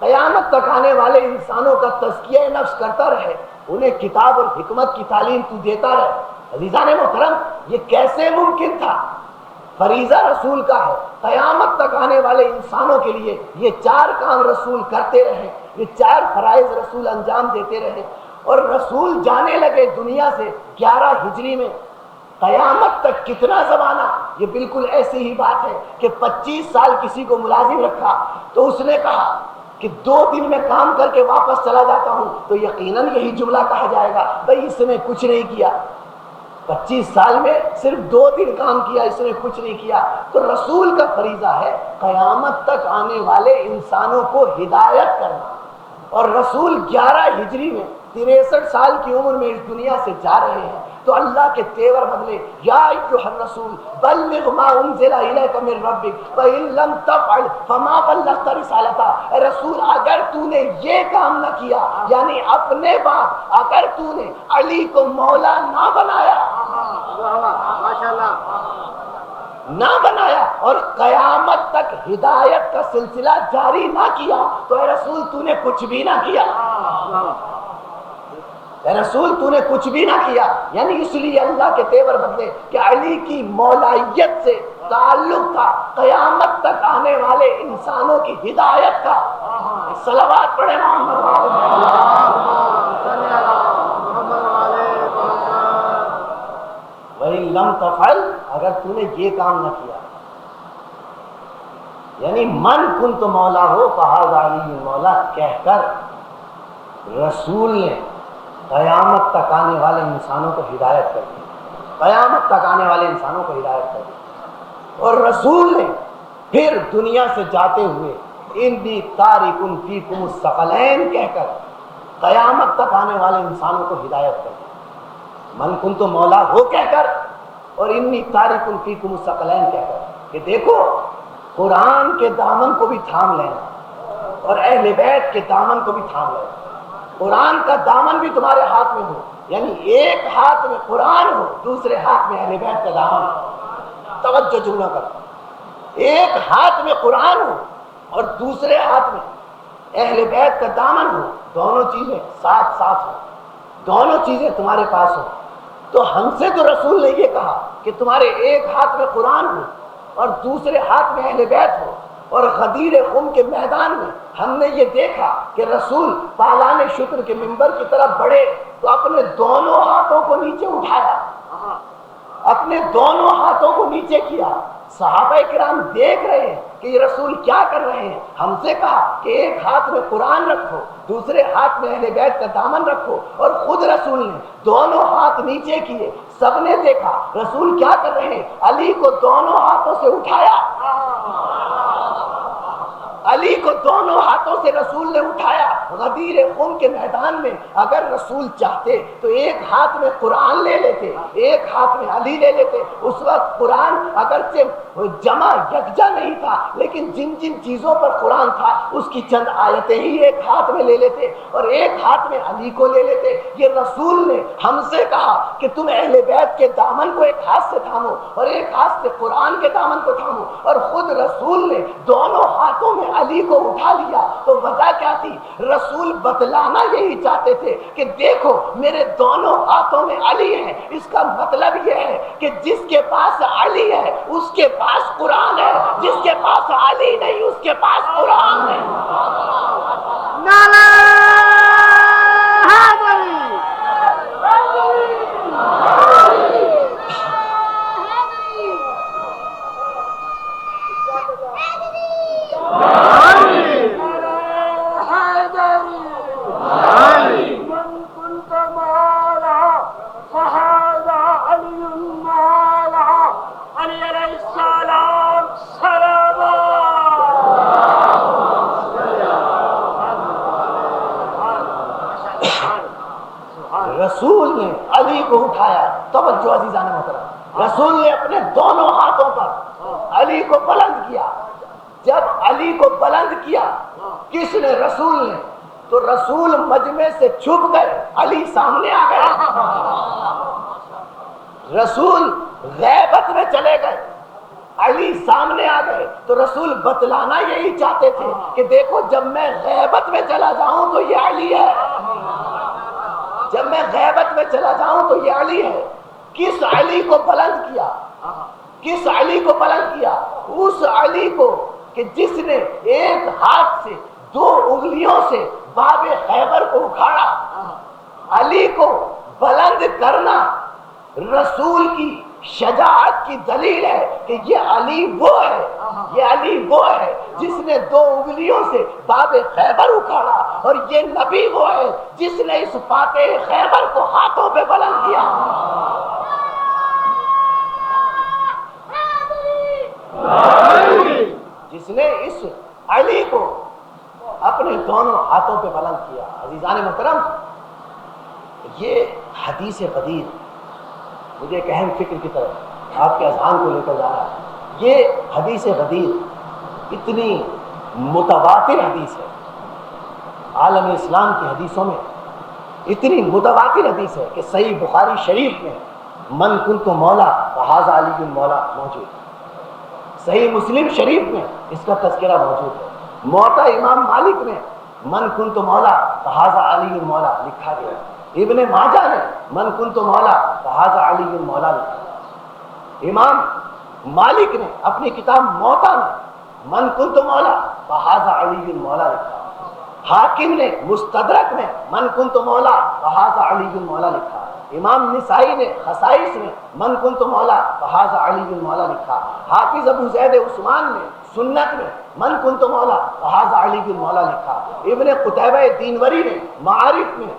Speaker 1: قیامت تک آنے والے انسانوں کا تزکیہ نفس کرتا رہے، انہیں کتاب اور حکمت کی تعلیم تو دیتا رہے۔ عزیزان محترم، یہ کیسے ممکن تھا؟ فریضہ رسول کا ہے، قیامت تک آنے والے انسانوں کے لیے یہ 4 کام رسول کرتے رہے، یہ 4 فرائض رسول انجام دیتے رہے، اور رسول جانے لگے دنیا سے 11 ہجری میں۔ قیامت تک کتنا زمانہ؟ یہ بالکل ایسی ہی بات ہے کہ 25 سال کسی کو ملازم رکھا تو اس نے کہا کہ 2 دن میں کام کر کے واپس چلا جاتا ہوں، تو یقیناً یہی جملہ کہا جائے گا بھئی اس نے کچھ نہیں کیا، 25 سال میں صرف 2 دن کام کیا، اس نے کچھ نہیں کیا۔ تو رسول کا فریضہ ہے قیامت تک آنے والے انسانوں کو ہدایت کرنا، اور رسول 11 ہجری میں 63 سال کی عمر میں اس دنیا سے جا رہے ہیں، تو اللہ کے تیور بدلے، یا ایھا الرسول بلغ ما انزل الیک من ربک فإن لم تفعل فما بلغت رسالتہ۔ اے رسول اگر تو نے یہ کام نہ کیا، یعنی اپنے بعد اگر تو نے علی کو مولا نہ بنایا، نہ بنایا اور قیامت تک ہدایت کا سلسلہ جاری نہ کیا تو اے رسول تو نے کچھ بھی نہ کیا، اے رسول تو نے کچھ بھی نہ کیا۔ یعنی اس لیے اللہ کے تیور بدلے کہ علی کی مولائیت سے تعلق تھا قیامت تک آنے والے انسانوں کی ہدایت کا۔ صلوات پڑھے وَإِن لَمْ تَفْعَلْ، اگر تو نے یہ کام نہ کیا، یعنی من کنت مولا ہو فہذا علی مولا کہہ کر رسول نے قیامت تک آنے والے انسانوں کو ہدایت کر دی، قیامت تک آنے والے انسانوں کو ہدایت کر دی۔ اور رسول نے پھر دنیا سے جاتے ہوئے انی تارک فیکم الثقلین کہہ کر قیامت تک آنے والے انسانوں کو ہدایت کر دی، من کنت مولا ہو کہہ کر اور انی تارک فیکم الثقلین کہہ کر کہ دیکھو قرآن کے دامن کو بھی تھام لینا اور اہل بیت کے دامن کو بھی تھام لینا، قرآن کا دامن بھی تمہارے ہاتھ میں ہو، یعنی ایک ہاتھ میں قرآن ہو دوسرے ہاتھ میں اہل بیت کا دامن ہو۔ توجہ جملہ کر، ایک ہاتھ میں قرآن ہو اور دوسرے ہاتھ میں اہل بیت کا دامن ہو، دونوں چیزیں ساتھ ساتھ ہو، دونوں چیزیں تمہارے پاس ہو۔ تو ہم سے تو رسول نے یہ کہا کہ تمہارے ایک ہاتھ میں قرآن ہو اور دوسرے ہاتھ میں اہل بیت ہو، اور غدیر خم کے میدان میں ہم نے یہ دیکھا کہ رسول پالان شکر کے منبر کی طرف بڑھے تو اپنے دونوں ہاتھوں کو نیچے اٹھایا، اپنے دونوں ہاتھوں کو نیچے کیا۔ صحابہ کرام دیکھ رہے ہیں کہ یہ رسول کیا کر رہے ہیں، ہم سے کہا کہ ایک ہاتھ میں قرآن رکھو دوسرے ہاتھ میں اہل بیت کا دامن رکھو، اور خود رسول نے دونوں ہاتھ نیچے کیے۔ سب نے دیکھا رسول کیا کر رہے ہیں، علی کو دونوں ہاتھوں سے اٹھایا، علی کو دونوں ہاتھوں سے رسول نے اٹھایا۔ غدیر خم کے میدان میں اگر رسول چاہتے تو ایک ہاتھ میں قرآن لے لیتے ایک ہاتھ میں علی لے لیتے۔ اس وقت قرآن اگرچہ جمع یکجا نہیں تھا لیکن جن جن چیزوں پر قرآن تھا اس کی چند آیتیں ہی ایک ہاتھ میں لے لیتے اور ایک ہاتھ میں علی کو لے لیتے۔ یہ رسول نے ہم سے کہا کہ تم اہل بیت کے دامن کو ایک ہاتھ سے تھامو اور ایک ہاتھ سے قرآن کے دامن کو تھامو، اور خود رسول نے دونوں ہاتھوں میں علی کو اٹھا لیا۔ تو وجہ کیا تھی؟ رسول بتلانا یہی چاہتے تھے کہ دیکھو میرے دونوں ہاتھوں میں علی ہے، اس کا مطلب یہ ہے کہ جس کے پاس علی ہے اس کے پاس قرآن ہے، جس کے پاس علی نہیں اس کے پاس قرآن ہے۔ رسول نے علی کو اٹھایا، توجہ عزیزان محترم، رسول نے اپنے دونوں ہاتھوں پر علی کو بلند کیا۔ جب علی کو بلند کیا کس نے؟ رسول نے۔ تو رسول مجمع سے چھپ گئے، علی سامنے آ گئے۔ رسول غیبت میں چلے گئے، علی سامنے آ گئے۔ تو رسول بتلانا یہی چاہتے تھے کہ دیکھو جب میں غیبت میں چلا جاؤں تو یہ علی ہے، جب میں غیبت میں چلا جاؤں تو یہ علی ہے۔ کس علی کو بلند کیا؟ کس علی کو بلند کیا؟ اس علی کو کہ جس نے ایک ہاتھ سے 2 انگلیوں سے باب خیبر کو اکھاڑا۔ علی کو بلند کرنا رسول کی شجاعت کی دلیل ہے کہ یہ علی وہ ہے، یہ علی وہ ہے جس نے 2 انگلیوں سے باب خیبر اکھاڑا، اور یہ نبی وہ ہے جس نے اس فاتح خیبر کو ہاتھوں پہ بلند کیا۔ جس نے اس علی کو اپنے دونوں ہاتھوں پہ بلند کیا۔ عزیزان محترم، یہ حدیث قدیر مجھے ایک اہم فکر کی طرف آپ کے اذہان کو لے کر جا رہا ہے۔ یہ حدیث قدیر اتنی متواتر حدیث ہے، عالم اسلام کی حدیثوں میں اتنی متواتر حدیث ہے کہ صحیح بخاری شریف میں من کنت مولا فہذا علی مولا موجود۔ صحیح مسلم شریف میں اس کا تذکرہ موجود ہے. موطا امام مالک میں من کنت مولا فہذا علی المولا لکھا گیا. ابن ماجہ نے من کنت مولا فہذا علی المولا لکھا. امام مالک نے اپنی کتاب موطا میں من کنت مولا فہذا علی المولا لکھا. حاکم نے مستدرک میں من کنت مولا فہذا علی المولا لکھا. امام نسائی نے خصائص میں من کنت مولا فہذا علی المولا لکھا. حافظ ابو زید عثمان نے سنت میں من کنت مولا فہذا علی المولا لکھا. ابن قتیبہ دینوری نے معارف میں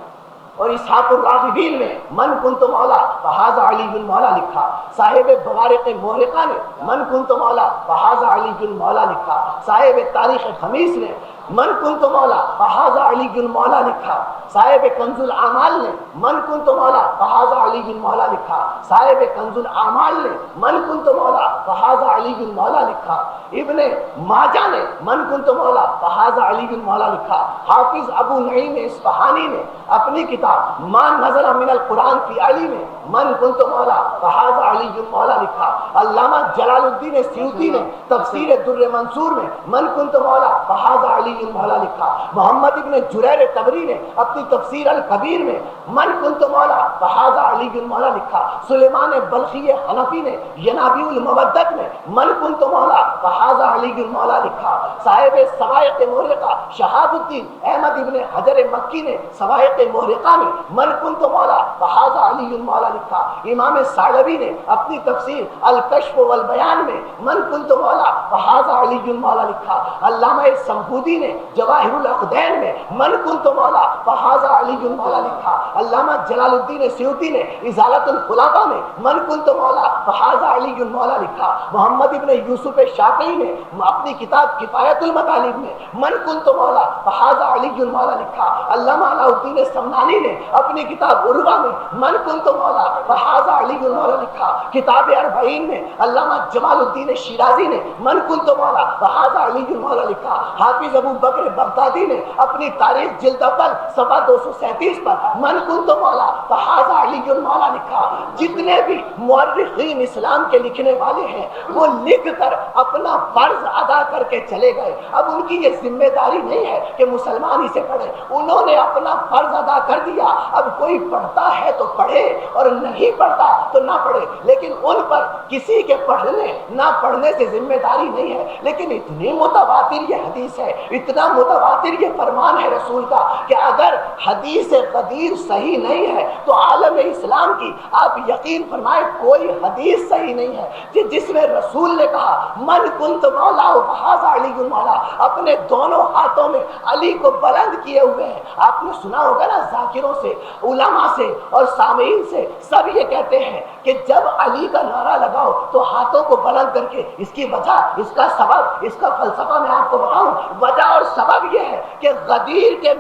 Speaker 1: اور اسحاق الراغبین میں من کنت مولا فہذا علی المولا لکھا. صاحب بوارق محرقہ نے من کنت مولا فہذا علی المولا لکھا. صاحب تاریخ خمیس نے من کنت مولا فہذا علی المولا لکھا. صاحب کنز الاعمال نے من کنت مولا فہذا علی المولا لکھا. صاحب کنز الاعمال نے من کنت مولا فہذا علی المولا لکھا. ابن ماجہ نے من کنت مولا فہذا علی المولا لکھا. حافظ ابو نعیم اصفہانی نے اپنی کتاب ما نزل من القرآن فی علی میں من کنت مولا فہذا علی المولا لکھا. علامہ جلال الدین سیوطی نے تفسیر در منصور میں من کنت مولا فہذا علی المولا لکھا. محمد ابن جریر طبری نے اپنی تفسیر الکبیر میں من کنت مولا فہذا علی المولا لکھا. سلیمان بلخی حنفی نے ینابیع المودت میں من کنت مولا فہذا علی المولا لکھا. صاحب صواعق محرقہ شہاب الدین احمد ابن حجر مکی نے صواعق محرقہ میں من کنت مولا فہذا علی المولا لکھا. امام سعلوی نے اپنی تفسیر الکشف والبیان میں من کنت مولا فہذا علی المولا لکھا. علامہ سمبودی نے جواہر الاقدین میں من کنت مولا فہذا علی المولا لکھا. علامہ جلال الدین سیوطی نے ازالۃ الخلافہ میں من کنت مولا فہذا علی المولا لکھا. محمد ابن یوسف شافعی نے اپنی کتاب کفایت المطالب میں من کنت مولا فہذا علی المولا لکھا. علامہ علاء الدین سمنانی نے اپنی کتاب عروہ میں من کنت مولا فہذا علی المولا لکھا. کتاب اربعین میں علامہ جمال الدین شیرازی نے من کنت مولا فہذا علی المولا لکھا. حافظ ابو بکر بغدادی نے اپنی تاریخ جلد اول صفحہ 237 پر من کنت مولا فہذا علی المولا لکھا. جتنے بھی مورخین اسلام کے لکھنے والے ہیں وہ لکھ کر اپنا فرض ادا کر کے چلے گئے. اب ان کی یہ ذمہ داری نہیں ہے کہ مسلمان اسے پڑھے. انہوں نے اپنا فرض ادا کر دیا. اب کوئی پڑھتا ہے تو پڑھے اور نہیں پڑھتا تو نہ پڑھے, لیکن ان پر کسی کے پڑھنے نہ پڑھنے سے ذمہ داری نہیں ہے. لیکن اتنی متواتر یہ حدیث ہے, اتنا متواتر یہ فرمان ہے رسول کا کہ اگر حدیث غدیر صحیح نہیں ہے تو عالم اسلام کی آپ یقین فرمائے کوئی حدیث صحیح نہیں ہے کہ جس میں رسول نے کہا من کنت مولا فہذا علی المولا, اپنے دونوں ہاتھوں میں علی کو بلند کیے ہوئے ہیں. آپ نے سنا ہوگا نا, ذاکروں سے, علماء سے اور سامعین سے سب یہ کہتے ہیں کہ جب علی کا نعرہ لگاؤ تو ہاتھوں کو بلند کر کے. اس کی وجہ, اس کا سبب, اس کا فلسفہ میں آپ کو بتاؤں. وجہ اور سبب یہ ہے کہ غدیر کے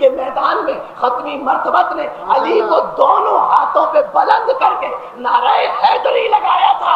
Speaker 1: میدان میں ختمی مرتبت نے علی کو دونوں ہاتھوں پہ بلند کر کے نعرہ حیدری لگایا تھا.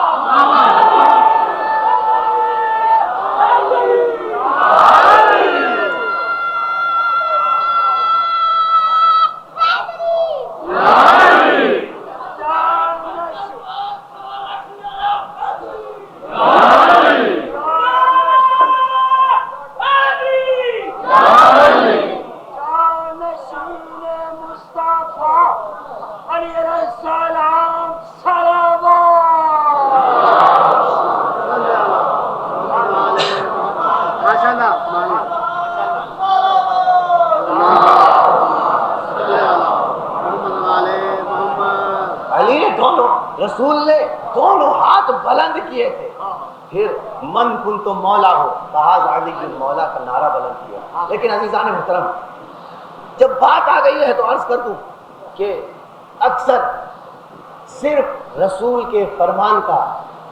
Speaker 1: رسول نے دونوں ہاتھ بلند کیے تھے, پھر من کنت مولا ہو فہذا علی المولا کا نعرہ بلند کیا. لیکن عزیزان محترم, جب بات آ گئی ہے تو عرض کر دوں کہ اکثر صرف رسول کے فرمان کا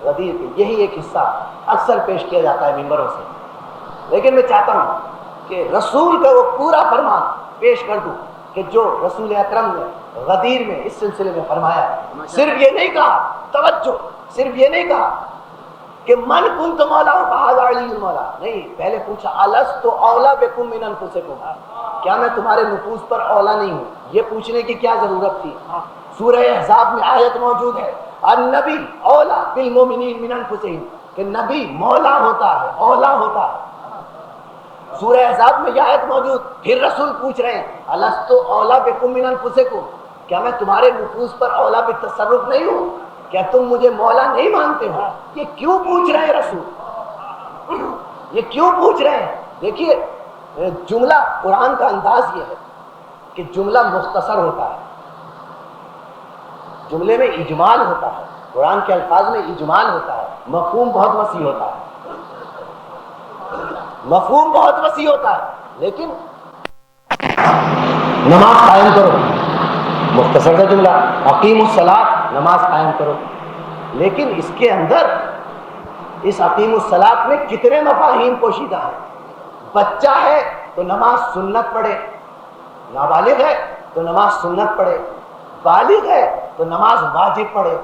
Speaker 1: غدیر کے یہی ایک حصہ اکثر پیش کیا جاتا ہے ممبروں سے. لیکن میں چاہتا ہوں کہ رسول کا وہ پورا فرمان پیش کر دوں کہ جو رسول اکرم نے غدیر میں اس سلسلے میں فرمایا. صرف یہ نہیں کہا, توجہ, صرف یہ نہیں کہا کہ من کنت مولا فہذا علی المولا, نہیں, پہلے پوچھا الست اولا بکم من انفسکم, کیا میں تمہارے نفوس پر اولا نہیں ہوں؟ یہ پوچھنے کی کیا ضرورت تھی؟ سورہ احزاب میں آیت موجود ہے النبی اولا بالمؤمنین من انفسہم، کہ نبی مولا ہوتا ہے، اولا ہوتا ہے۔ سورہ احزاب میں یہ آیت موجود، پھر رسول پوچھ رہے ہیں الست اولا بکم من انفسکم، کیا میں تمہارے نفوس پر اولا بالتصرف نہیں ہوں؟ کیا تم مجھے مولا نہیں مانتے ہو؟ یہ کیوں پوچھ رہے ہیں رسول؟ یہ کیوں پوچھ رہے ہیں؟ دیکھیے جملہ قرآن کا انداز یہ ہے کہ جملہ مختصر ہوتا ہے، جملے میں اجمال ہوتا ہے، قرآن کے الفاظ میں اجمال ہوتا ہے، مفہوم بہت وسیع ہوتا ہے، مفہوم بہت وسیع ہوتا ہے۔ لیکن نماز قائم کرو، مختصر کا جملہ، اقیم الصلاۃ، نماز قائم کرو، لیکن اس کے اندر اس اقیم الصلاۃ میں کتنے مفاہیم پوشیدہ ہیں؟ بچہ ہے تو نماز سنت پڑھے، نابالغ ہے تو نماز سنت پڑھے، بالغ ہے تو نماز واجب پڑھے،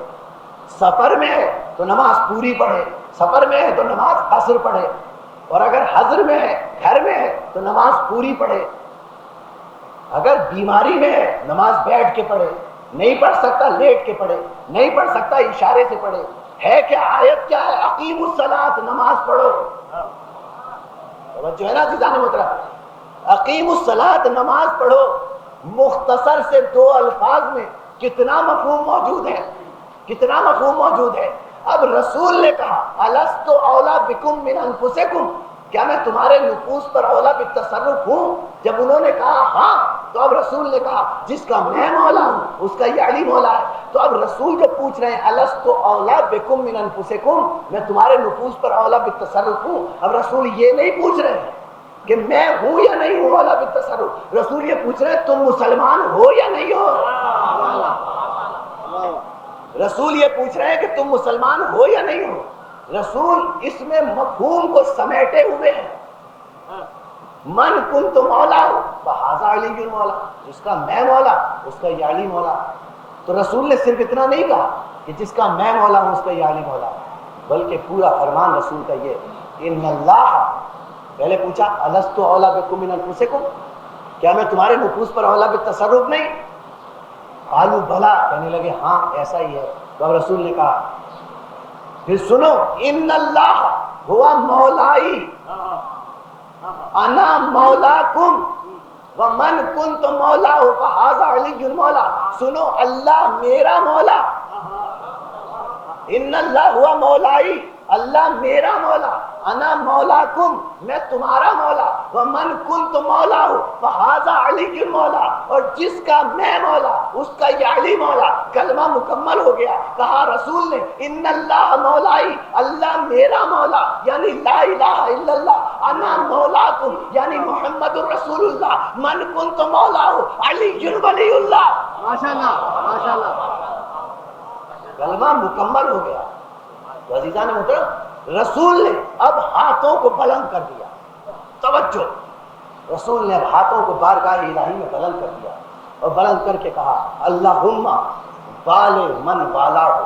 Speaker 1: سفر میں ہے تو نماز پوری پڑھے، سفر میں ہے تو نماز قصر پڑھے، اور اگر حضر میں ہے، گھر میں ہے تو نماز پوری پڑھے، اگر بیماری میں ہے نماز بیٹھ کے پڑھے، نہیں پڑھ سکتا لیٹ کے پڑھے، نہیں پڑھ سکتا اشارے سے پڑھے۔ ہے کہ آیت کیا ہے؟ اقیم الصلاۃ، نماز پڑھو۔ توجہ ہے نا عزیزان محترم؟ اقیم الصلاۃ، نماز پڑھو۔ مختصر سے دو الفاظ میں کتنا مفہوم موجود ہے، کتنا مفہوم موجود ہے۔ اب رسول نے کہا الست اولا بکم من انفسکم، کیا میں تمہارے نفوس پر اولا بالتصرف ہوں؟ جب انہوں نے کہا ہاں، تو اب رسول نے کہا جس کا میں مولا ہوں اس کا یہ علی مولا ہے۔ تو اب رسول جو پوچھ رہے ہیں الست اولا بکم من انفسکم، میں تمہارے نفوس پر اولا بالتصرف ہوں، اب رسول یہ نہیں پوچھ رہے ہیں کہ میں ہوں یا نہیں ہوں اولا بالتصرف، رسول یہ پوچھ رہے ہیں تم مسلمان ہو یا نہیں ہو۔ رسول یہ پوچھ رہے ہیں کہ تم مسلمان ہو یا نہیں ہو۔ رسول اس میں مفہوم کو سمیٹے ہوئے ہیں۔ من کنت مولا ہو فہذا علی مولا، جس کا میں مولا اس کا یہ علی مولا۔ تو رسول نے صرف اتنا نہیں کہا کہ جس کا میں مولا ہوں اس کا یہ علی مولا، بلکہ پورا فرمان رسول کا یہ ان اللہ، پہلے پوچھا الست اولا بکم من انفسکم، کیا میں تمہارے نفوس پر اولا بالتصرف نہیں؟ قالوا بلا، کہنے لگے ہاں ایسا ہی ہے۔ تو اب رسول نے کہا پھر سنو، ان اللہ ہوا مولائی انا مولاکم ومن کنت مولا فہذا علی المولا، سنو اللہ میرا مولا، ان اللہ ہوا مولائی، اللہ میرا مولا، انا مولاکم، میں تمہارا مولا، ومن کنت مولا فہذا علی المولا، اور جس کا میں مولا اس کا یہ علی مولا۔ کلمہ مکمل ہو گیا۔ کہا رسول نے ان اللہ مولائی، اللہ میرا مولا یعنی لا الہ الا اللہ، انا مولاکم یعنی محمد الرسول اللہ، من کنت مولا علی ولی اللہ۔
Speaker 2: ماشاءاللہ ماشاءاللہ۔
Speaker 1: کلمہ مکمل ہو گیا۔ تو عزیزان محترم، رسول نے اب ہاتھوں کو بلند کر دیا، توجہ، رسول نے اب ہاتھوں کو بارگاہ الہی میں بلند کر دیا اور بلند کر کے کہا اللہم والے من والا ہو،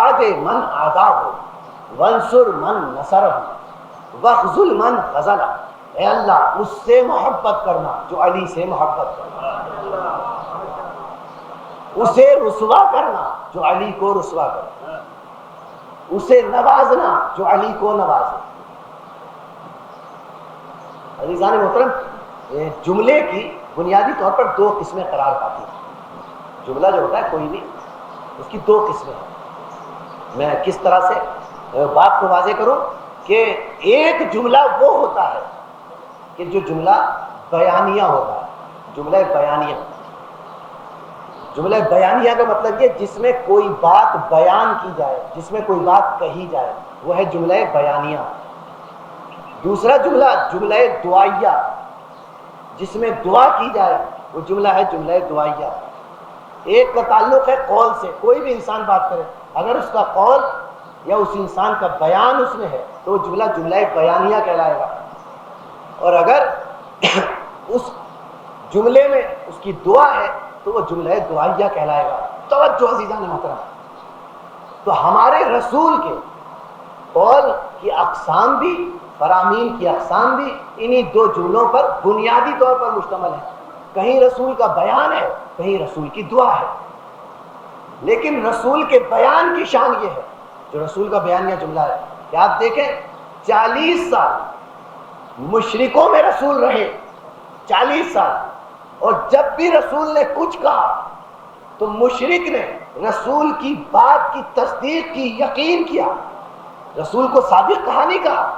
Speaker 1: آگے من آگاہ ہو، وانصر من نصر ہو، وخذل من خذل، اے اللہ اس سے محبت کرنا جو علی سے محبت کرنا، اسے رسوا کرنا جو علی کو رسوا کرنا، اسے نوازنا جو علی کو نوازے۔ عزیزان محترم، جملے کی بنیادی طور پر دو قسمیں قرار پاتی ہیں۔ جملہ جو ہوتا ہے کوئی بھی، اس کی دو قسمیں ہیں۔ میں کس طرح سے بات کو واضح کروں کہ ایک جملہ وہ ہوتا ہے کہ جو جملہ بیانیہ ہوتا ہے، جملہ بیانیہ۔ جملہ بیانیہ کا مطلب یہ جس میں کوئی بات بیان کی جائے، جس میں کوئی بات کہی جائے، وہ ہے جملہ بیانیہ۔ دوسرا جملہ جملہ دعائیہ، جس میں دعا کی جائے، وہ جملہ ہے جملہ دعائیہ۔ ایک کا تعلق ہے قول سے، کوئی بھی انسان بات کرے، اگر اس کا قول یا اس انسان کا بیان اس میں ہے تو وہ جملہ جملہ بیانیہ کہلائے گا، اور اگر اس جملے میں اس کی دعا ہے تو وہ جملہ دعائیہ کہلائے گا۔ توجہ عزیزان محترم، تو ہمارے رسول کے قول کی اقسام بھی، فرامین کی اقسام بھی انہی دو جملوں پر بنیادی طور پر مشتمل ہے۔ کہیں رسول کا بیان ہے، کہیں رسول کی دعا ہے۔ لیکن رسول کے بیان کی شان یہ ہے، جو رسول کا بیانیہ جملہ ہے کہ آپ دیکھیں 40 سال مشرکوں میں رسول رہے، 40 سال، اور جب بھی رسول نے کچھ کہا تو مشرک نے رسول کی بات کی تصدیق کی، یقین کیا۔ رسول کو صادق کہا نہیں کہا،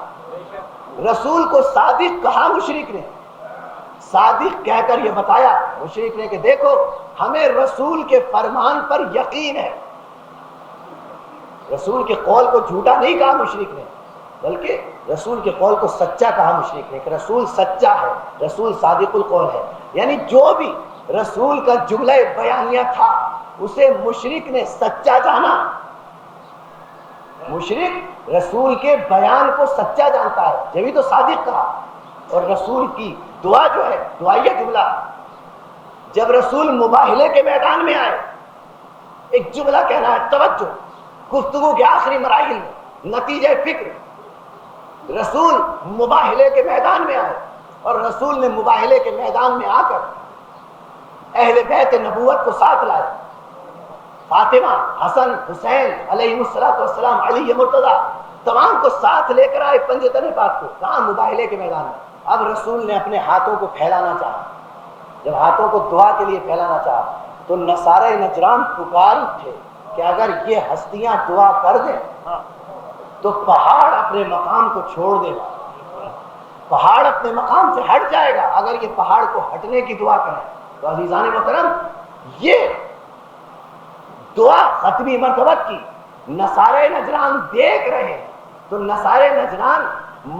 Speaker 1: رسول کو صادق کہا مشرک نے، صادق کہہ کر یہ بتایا مشرک نے کہ دیکھو ہمیں رسول کے فرمان پر یقین ہے۔ رسول کے قول کو جھوٹا نہیں کہا مشرک نے، بلکہ رسول کے قول کو سچا کہا مشرک نے کہ رسول سچا ہے، رسول صادق القول ہے۔ یعنی جو بھی رسول کا جملہ بیانیہ تھا اسے مشرک نے سچا جانا۔ مشرک رسول کے بیان کو سچا جانتا ہے، جبھی تو صادق کہا۔ اور رسول کی دعا جو ہے، دعائیہ جملہ، جب رسول مباہلے کے میدان میں آئے، ایک جملہ کہنا ہے، توجہ، گفتگو کے آخری مراحل میں نتیجہ فکر، رسول مباہلے کے میدان میں آئے، اور رسول نے مباہلے کے میدان میں آ کر اہل بیت نبوت کو ساتھ لائے، فاطمہ، حسن، حسین علیہ السلام، علی مرتضیٰ، تمام کو ساتھ لے کر آئے پنجتن پاک کو، کہاں؟ مباہلے کے میدان میں۔ اب رسول نے اپنے ہاتھوں کو پھیلانا چاہا، جب ہاتھوں کو دعا کے لیے پھیلانا چاہا تو نصارہ نجران پکار اٹھے کہ اگر یہ ہستیاں دعا کر دیں تو پہاڑ اپنے مقام کو چھوڑ دے گا، پہاڑ اپنے مقام سے ہٹ جائے گا اگر یہ پہاڑ کو ہٹنے کی دعا کریں۔ تو عزیزان محترم، یہ دعا ختمی مرتبت کی نصارہ نجران دیکھ رہے ہیں، تو نصارہ نجران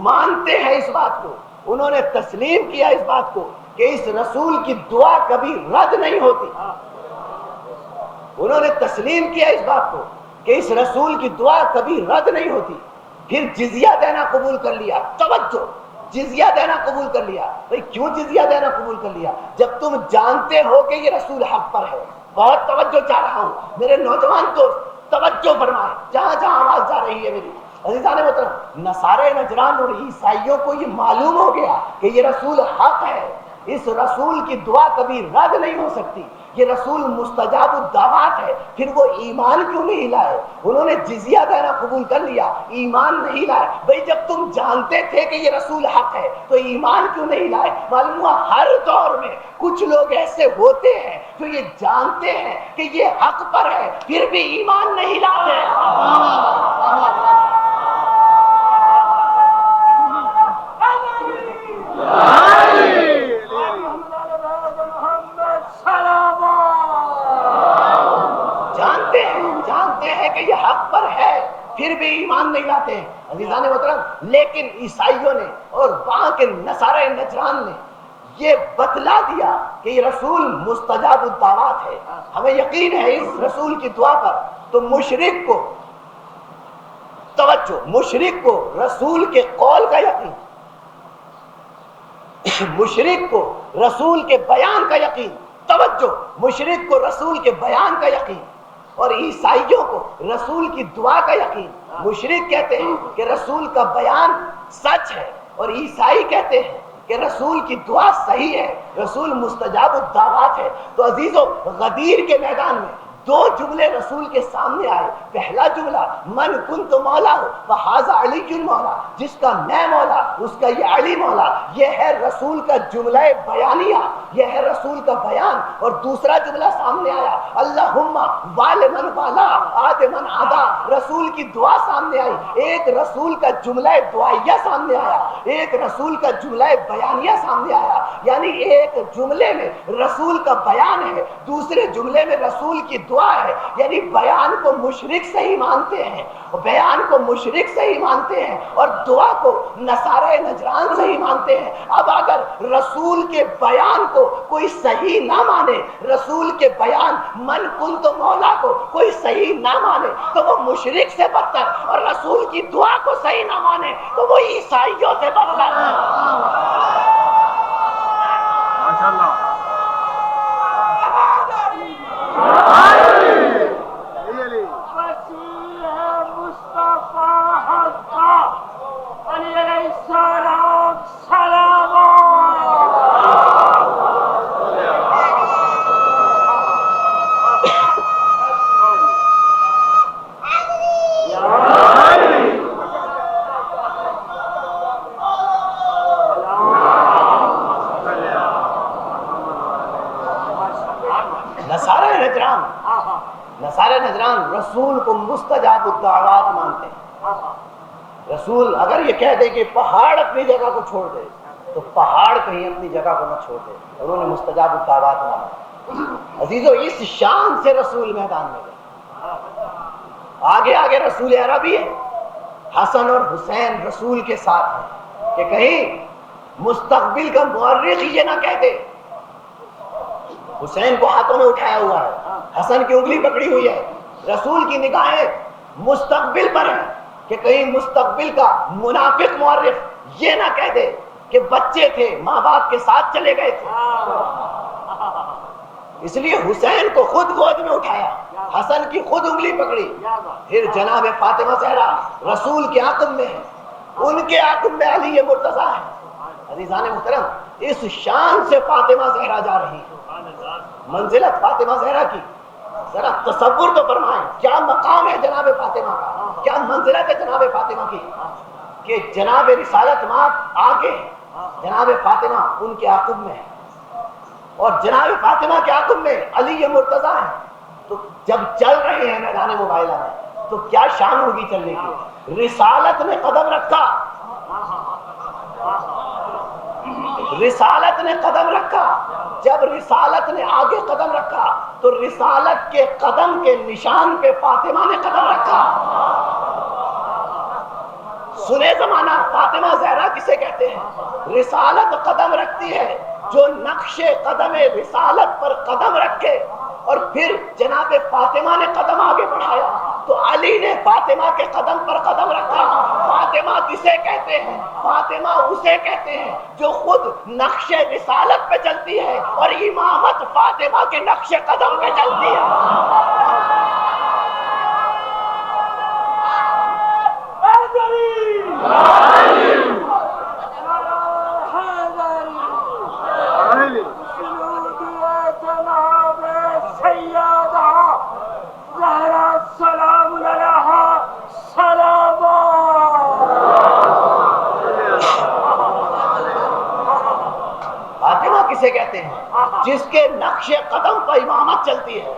Speaker 1: مانتے ہیں اس بات کو، انہوں نے تسلیم کیا اس بات کو کہ اس رسول کی دعا کبھی رد نہیں ہوتی۔ انہوں نے تسلیم کیا اس بات کو کہ اس رسول کی دعا کبھی رد نہیں ہوتی۔ پھر جزیہ دینا قبول کر لیا، توجہ، جزیہ دینا قبول کر لیا۔ بھئی کیوں جزیہ دینا قبول کر لیا؟ جب تم جانتے ہو کہ یہ رسول حق پر ہے۔ بہت توجہ چاہ رہا ہوں میرے نوجوان دوست، توجہ فرمائیں جہاں جہاں آواز جا رہی ہے میری۔ عزیزان محترم، نصارہ نجران اور عیسائیوں کو یہ معلوم ہو گیا کہ یہ رسول حق ہے، اس رسول کی دعا کبھی رد نہیں ہو سکتی، یہ رسول مستجاب الدعوات ہے، پھر وہ ایمان کیوں نہیں لائے؟ انہوں نے جزیہ دینا قبول کر لیا، ایمان نہیں لائے۔ بھئی جب تم جانتے تھے کہ یہ رسول حق ہے تو ایمان کیوں نہیں لائے؟ معلوم ہوا ہر دور میں کچھ لوگ ایسے ہوتے ہیں جو یہ جانتے ہیں کہ یہ حق پر ہے پھر بھی ایمان نہیں لاتے۔ جانتے ہیں کہ یہ حق پر ہے پھر بھی ایمان نہیں لاتے ہیں۔ عزیزان محترم، لیکن عیسائیوں نے اور وہاں کے نصارہ نجران نے یہ بتلا دیا کہ یہ رسول مستجاب الدعوات ہے، ہمیں یقین ہے اس رسول کی دعا پر۔ تو مشرک کو، توجہ، مشرک کو رسول کے قول کا یقین، مشرک کو رسول کے بیان کا یقین، توجہ، مشرک کو رسول کے بیان کا یقین، اور عیسائیوں کو رسول کی دعا کا یقین۔ مشرک کہتے ہیں کہ رسول کا بیان سچ ہے، اور عیسائی کہتے ہیں کہ رسول کی دعا صحیح ہے، رسول مستجاب الدعوات ہے۔ تو عزیزو، غدیر کے میدان میں دو جملے رسول کے سامنے آئے۔ پہلا جملہ، من کنت مولا فہذا علی المولا، جس کا میں مولا اس کا یہ علی مولا، یہ ہے رسول کا جملہ بیانیہ، یہ ہے رسول کا بیان۔ اور دوسرا جملہ سامنے آیا، اللہم وال من والا آد من عدا، رسول کی دعا سامنے آئی۔ ایک رسول کا جملہ دعائیہ سامنے آیا، ایک رسول کا جملہ بیانیہ سامنے آیا، یعنی ایک جملے میں رسول کا بیان ہے، دوسرے جملے میں رسول کی دعا ہے۔ یعنی بیان کو مشرک صحیح مانتے ہیں، بیان کو مشرک صحیح مانتے ہیں، اور دعا کو نصارہ نجران صحیح مانتے ہیں۔ اب اگر رسول کے بیان کو کوئی صحیح نہ مانے، رسول کے بیان من کنت مولا کو کوئی صحیح نہ مانے تو وہ مشرک سے بدتر، اور رسول کی دعا کو صحیح نہ مانے تو وہ عیسائیوں سے بدتر ہے۔
Speaker 2: ماشاءاللہ۔
Speaker 1: نصارہ نجران رسول کو مستجاب الدعوات مانتے ہیں. رسول اگر یہ کہہ دے کہ پہاڑ اپنی جگہ کو چھوڑ دے تو پہاڑ کہیں اپنی جگہ کو نہ چھوڑ دے. انہوں نے مستجاب الدعوات مانا. عزیزو اس شان سے رسول میدان میں گئے. آگے آگے رسول عربی ہے. حسن اور حسین رسول کے ساتھ ہیں کہ کہیں مستقبل کا مورخ یہ نہ کہہ دے. حسین کو ہاتھوں میں اٹھایا ہوا ہے, حسن کی انگلی پکڑی ہوئی ہے. رسول کی نگاہیں مستقبل پر ہیں کہ کہیں مستقبل کا منافق مورخ یہ نہ کہہ دے کہ بچے تھے ماں باپ کے ساتھ چلے گئے تھے. اس لیے حسین کو خود گود میں اٹھایا, حسن کی خود انگلی پکڑی. پھر جناب فاطمہ زہرا رسول کے عقب میں ہے, ان کے عقب میں علی مرتضیٰ ہے. عزیزان محترم, اس شان سے فاطمہ زہرا جا رہی ہے. منزلت فاطمہ زہرا کی ذرا تصور تو فرمائیں, کیا مقام ہے جناب فاطمہ کا, کیا منزلت ہے جناب فاطمہ کی کہ جناب رسالت مآب آگے ہے, جناب فاطمہ ان کے عقب میں ہے, اور جناب فاطمہ کے عقب میں علی مرتضیٰ ہے. تو جب چل رہے ہیں میدان مباہلہ میں تو کیا شان ہوگی چلنے کی. رسالت نے قدم رکھا, رسالت نے قدم رکھا. جب رسالت نے آگے قدم رکھا تو رسالت کے قدم کے نشان پہ فاطمہ نے قدم رکھا. سنے زمانہ فاطمہ زہرا کسے کہتے ہیں؟ رسالت قدم رکھتی ہے جو نقش قدم رسالت پر قدم رکھے. اور پھر جناب فاطمہ نے قدم آگے بڑھایا تو علی نے فاطمہ کے قدم پر قدم رکھا. فاطمہ کسے کہتے ہیں؟ فاطمہ اسے کہتے ہیں جو خود نقش رسالت پہ چلتی ہے اور امامت فاطمہ کے نقش قدم پہ چلتی ہے. کسے کہتے ہیں؟ جس کے نقش قدم پر امامت چلتی ہے,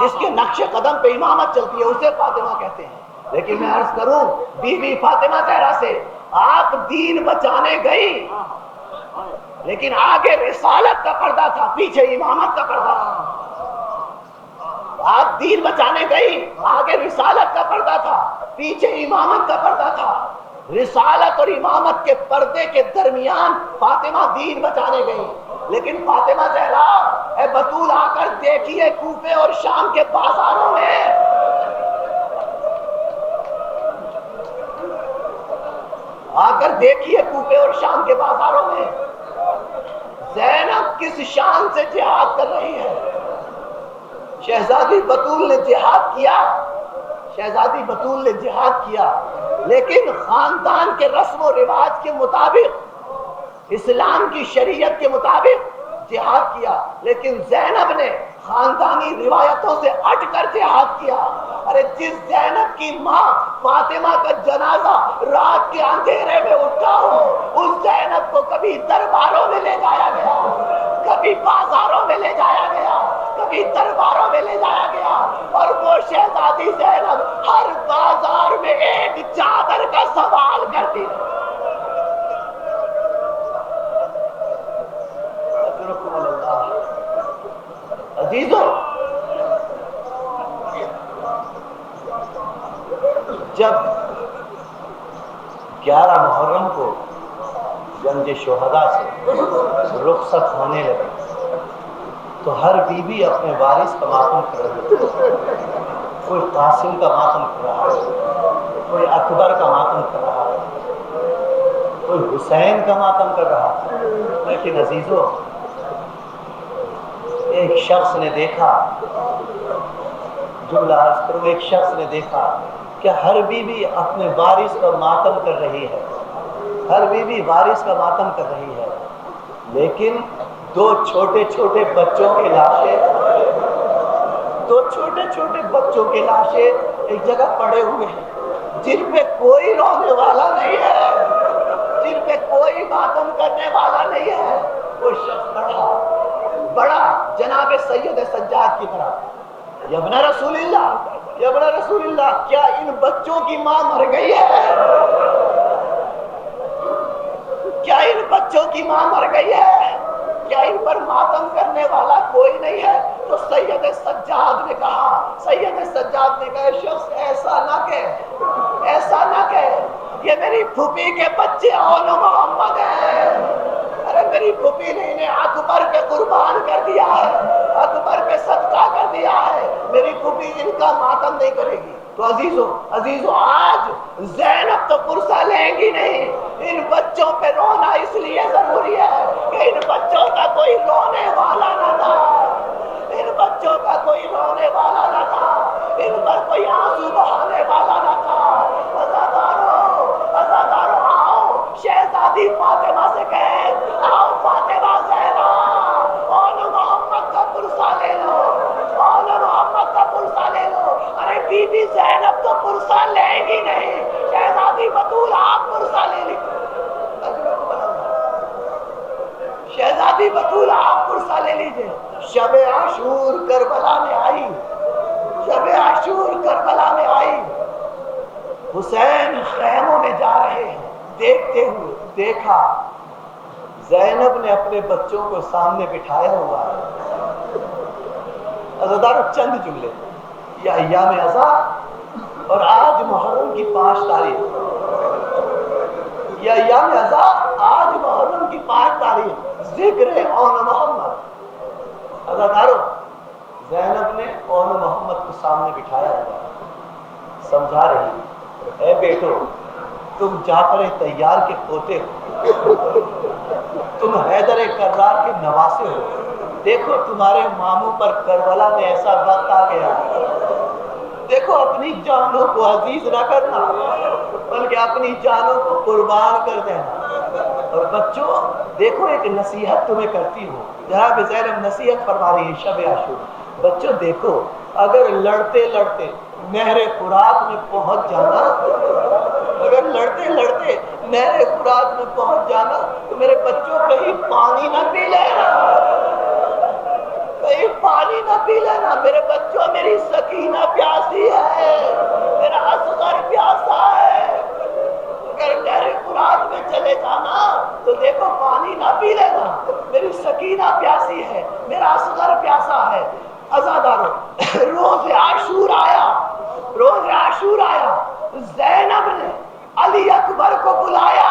Speaker 1: جس کے نقش قدم پہ امامت چلتی ہے اسے فاطمہ کہتے ہیں. لیکن میں عرض کروں بی بی فاطمہ زہرا سے, آپ دین بچانے گئی لیکن آگے رسالت کا پردہ تھا, پیچھے امامت کا پردہ تھا. آپ دین بچانے گئی, آگے رسالت کا پردہ تھا, پیچھے امامت کا پردہ تھا. رسالت اور امامت کے پردے کے درمیان فاطمہ دین بچانے گئی. لیکن فاطمہ زہرا اے بطول آ کر دیکھیے کوفے اور شام کے بازاروں میں, آ کر دیکھیے کوفے اور شام کے بازاروں میں زینب کس شان سے جہاد کر رہی ہے. شہزادی بطول نے جہاد کیا, شہزادی بطول نے جہاد کیا, لیکن خاندان کے رسم و رواج کے مطابق, اسلام کی شریعت کے مطابق جہاد کیا. لیکن زینب نے خاندانی روایتوں سے ہٹ کر جہاد کیا. ارے جس زینب کی ماں فاطمہ کا جنازہ رات کے اندھیرے میں اٹھا ہو, اس زینب کو کبھی درباروں میں لے جایا گیا, کبھی بازاروں میں لے جایا گیا, کبھی درباروں میں لے جایا گیا, اور وہ شہزادی زینب ہر بازار میں ایک چادر کا سوال کرتی ہے. عزیزوں, جب 11 محرم کو گنج شہداء سے رخصت ہونے لگے تو ہر بیوی اپنے وارث کا ماتم کر رہی ہے. کوئی قاسم کا ماتم کر رہا ہے, کوئی اکبر کا ماتم کر رہا ہے, کوئی حسین کا ماتم کر رہا ہے. لیکن عزیزوں, ایک شخص نے دیکھا, جملہ عرض کروں, ایک شخص نے دیکھا کہ ہر بیوی اپنے وارث کا ماتم کر رہی ہے, ہر بیوی وارث کا ماتم کر رہی ہے, لیکن 2 چھوٹے چھوٹے بچوں کی لاشیں, 2 چھوٹے چھوٹے بچوں کی لاشیں ایک جگہ پڑے ہوئے ہیں, جن پہ کوئی رونے والا نہیں ہے, جن پہ کوئی ماتم کرنے والا نہیں ہے. وہ شخص پڑھا بڑا جناب سید سجاد کی طرح، یا ابن رسول اللہ، یا ابن رسول اللہ، کیا ان بچوں کی ماں مر گئی ہے؟ کیا ان بچوں کی ماں مر گئی ہے؟ کیا ان پر ماتم کرنے والا کوئی نہیں ہے؟ تو سید سجاد نے کہا، سید سجاد نے کہا شخص ایسا نہ کہے، ایسا نہ کہے، یہ میری پھوپھی کے بچے اون محمد ہیں۔ ارے میری پھوپھی نے انہیں اکبر پہ قربان کر دیا ہے، اکبر پہ صدقہ کر دیا ہے، میری پھوپھی ان کا ماتم نہیں کرے گی۔ تو عزیزو آج زینب تو پرسہ لیں گی نہیں، ان بچوں پہ رونا اس لیے ضروری ہے کہ ان بچوں کا کوئی رونے والا نہ تھا، ان بچوں کا کوئی رونے والا نہ تھا، ان پر کوئی آنسو بہانے والا نہ تھا۔ عزادارو آؤ، شہزادی فاطمہ سے کہے آؤ فاطمہ زہرا، اون محمد کا پرسہ لے لو، اون محمد کا پرسہ لے لو۔ ارے بی بی زینب تو پرسہ لے گی نہیں، شہزادی بطول آپ پرسہ لے لیجیے، شہزادی بطول آپ پرسہ لے لیجیے۔ شب عاشور کربلا میں آئی، شب عاشور کربلا میں آئی، حسین خیموں میں جا رہے ہیں، دیکھتے ہوئے دیکھا زینب نے اپنے بچوں کو سامنے بٹھایا ہوا ہے۔ عزادارو چند جملے، یہ ایام عزا اور آج محرم کی 5 تاریخ، یہ ایام عزا آج محرم کی 5 تاریخ، ذکر ہے اون محمد۔ عزادارو زینب نے اون محمد کو سامنے بٹھایا ہوا ہے، سمجھا رہی، اے بیٹو تم جعفر طیار کے پوتے ہو، تم حیدر کرار کے نواسے ہو، دیکھو تمہارے ماموں پر کربلا میں ایسا وقت آ گیا، دیکھو اپنی جانوں کو عزیز نہ کرنا بلکہ اپنی جانوں کو قربان کر دینا۔ اور بچوں دیکھو ایک نصیحت تمہیں کرتی ہوں، جناب زینب نصیحت فرما رہی ہے شب عاشور، بچوں دیکھو اگر لڑتے لڑتے نہر فرات میں پہنچ جانا، اگر لڑتے لڑتے نہر فرات میں پہنچ جانا تو میرے بچوں کہیں پانی نہ پی لینا، کہیں پانی نہ پی لینا میرے بچوں، میری سکینہ پیاسی ہے، میرا اصغر پیاسا ہے، اگر نہر فرات میں چلے جانا تو دیکھو پانی نہ پی لینا، میری سکینہ پیاسی ہے، میرا اصغر پیاسا ہے۔ عزادارو روز عاشور آیا، روز عاشور آیا، زینب نے علی اکبر کو بلایا،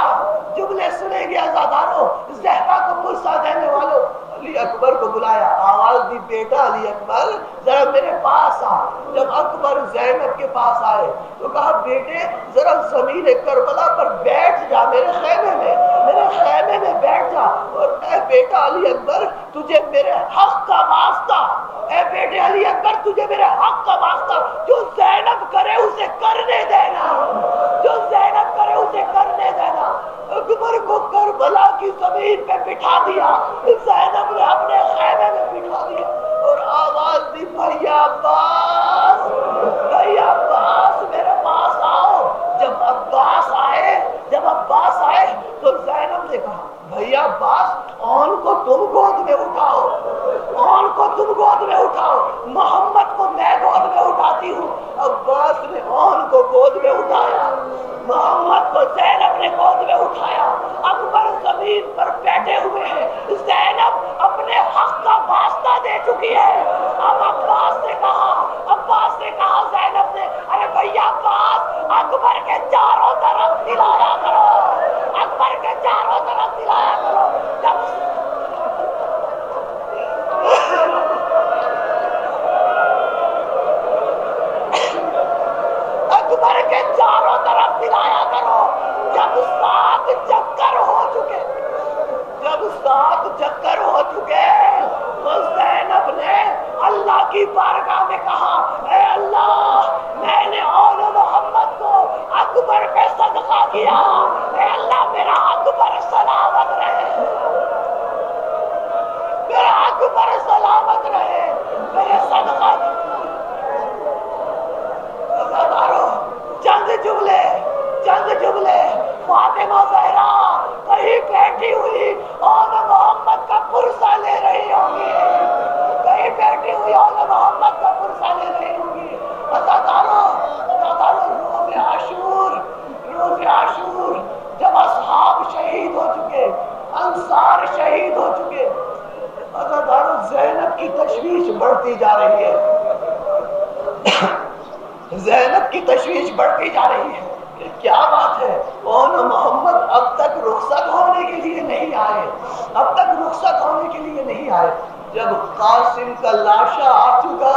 Speaker 1: جملے سنیں گے عزادارو، زہرا کو پرسہ دینے والوں، علی اکبر کو بلایا، آواز دی بیٹا علی اکبر ذرا میرے پاس آ۔ جب اکبر زینب کے پاس آئے تو کہا بیٹے ذرا زمین کربلا پر بیٹھ جا، میرے خیمے میں، میرے خیمے میں بیٹھ جا، اور اے بیٹا علی اکبر تجھے میرے حق کا واسطہ، اے بیٹے علی اکبر تجھے میرے حق کا واسطہ، جو زینب کرے اسے کرنے دینا، جو زینب کرے اسے کرنے دینا۔ اکبر کو کربلا کی زمین پہ بٹھا دیا، زینب نے اپنے خیمے میں بٹھا دیا اور آواز دی بھیا عباس، بھیا عباس میرے پاس آؤ۔ جب عباس آئے، جب عباس آئے تو زینب نے کہا بھیا عباس اون کو تم گود میں اٹھاؤ، اون کو تم گود میں اٹھاؤ، محمد کو میں گود میں اٹھاتی ہوں۔ عباس نے اون کو گود میں اٹھایا، محمد کو زینب نے گود میں اٹھایا، اکبر زمین پر بیٹھے ہوئے ہیں، زینب اپنے حق کا واسطہ دے چکی ہے۔ اب عباس نے کہا زینب نے ارے بھیا عباس اکبر کے چاروں طرف دلایا کرو، اکبر کے چاروں طرف دلایا کرو۔ اکبر کے چاروں طرف دلایا کرو۔ جب 7 چکر ہو چکے، جب 7 چکر ہو چکے تو زینب نے اللہ کی بارگاہ میں کہا اے اللہ میں نے اون محمد کو اکبر پہ صدقہ کیا، اے اللہ میرا اکبر سلامت رہے، میرا اکبر سلامت رہے، میرے صدقہ۔ چند جملے فاطمہ زہرا کہیں بیٹھی ہوئی اور محمد کا پرسہ لے رہی ہوگی، بیٹھی ہوئی آل محمد کا پرسہ لے رہی ہوں گی. عزادارو روز عاشور جب اصحاب شہید ہو چکے، انصار شہید ہو چکے، عزادارو زینب کی تشویش بڑھتی جا رہی ہے. زینب کی تشویش بڑھتی جا رہی ہے. کیا بات ہے، کون محمد اب تک رخصت ہونے کے لیے نہیں آئے، اب تک رخصت ہونے کے لیے نہیں آئے. جب قاسم کا لاشا آ چکا،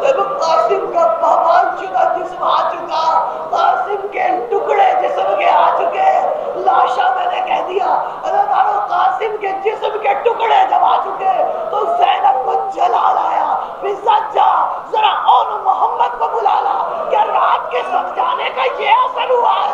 Speaker 1: جب قاسم کا پہمان شدہ جسم آ چکا، قاسم کے ٹکڑے جسم کے آ چکے، لاشا میں نے کہہ دیا، ادارو قاسم کے جسم کے ٹکڑے جب آ چکے تو زینب کو جلال آیا. جا ذرا اون محمد کو بلا لا. کیا رات کے سمجھانے کا یہ اثر ہوا ہے؟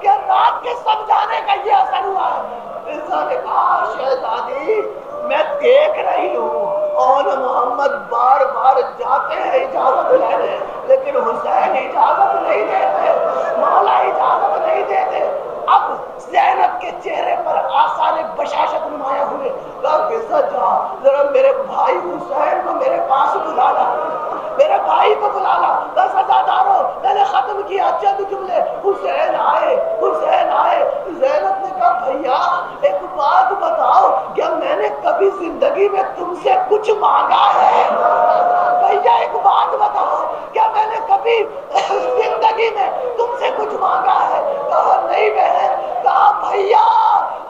Speaker 1: کیا رات کے سمجھانے کا یہ اثر ہوا ہے؟ انسان نے کہا شہزادی میں دیکھ رہی ہوں اون محمد بار بار جاتے ہیں اجازت لینے، لیکن حسین اجازت نہیں دیتے، مولا اجازت نہیں دیتے. اب زینب کے چہرے پر آثار بشاشت نمایاں ہوئے. کہا جا ذرا میرے بھائی حسین کو میرے پاس بلا لا، میرے بھائی کو بلا لا. بس عزادارو میں نے ختم کیا چند جملے. حسین آئے، حسین آئے. زینب نے کہا بھیا ایک بات بتاؤ، کیا میں نے کبھی زندگی میں تم سے کچھ مانگا ہے؟ بھیا ایک بات بتاؤ، کیا میں نے کبھی زندگی میں تم سے کچھ مانگا ہے؟ کہا نہیں بہن. کہا بھیا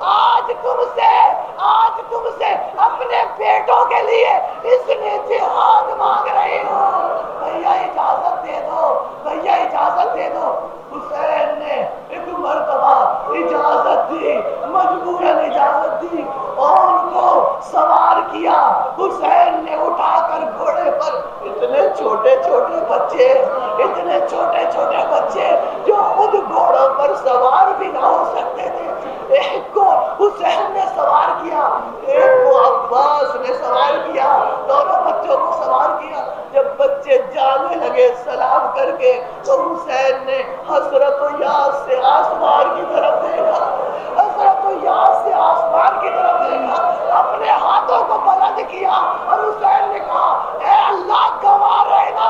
Speaker 1: آج تم سے اپنے بیٹوں کے لیے اس نے جہاد مانگ رہی ہوں. بھیا اجازت دے دو، بھیا اجازت دے دو. حسین نے ایک مرتبہ اجازت دی، مجبوراً اجازت دی اور ان کو سوار کیا. حسین نے اٹھا کر گھوڑے پر، اتنے چھوٹے چھوٹے بچے، اتنے چھوٹے چھوٹے بچے جو خود گھوڑوں پر سوار بھی نہ ہو سکتے تھے، ایک کو حسین نے سوار کیا، ایک کو عباس نے سوار کیا، دونوں بچوں کو سوار کیا. جب بچے جانے لگے سلام کر کے تو حسین نے حسرت و یاس سے آسمان کی طرف دیکھا، حسرت و یاس سے آسمان کی طرف دیکھا، اپنے ہاتھوں کو بلند کیا اور حسین نے کہا اے اللہ گواہ رہنا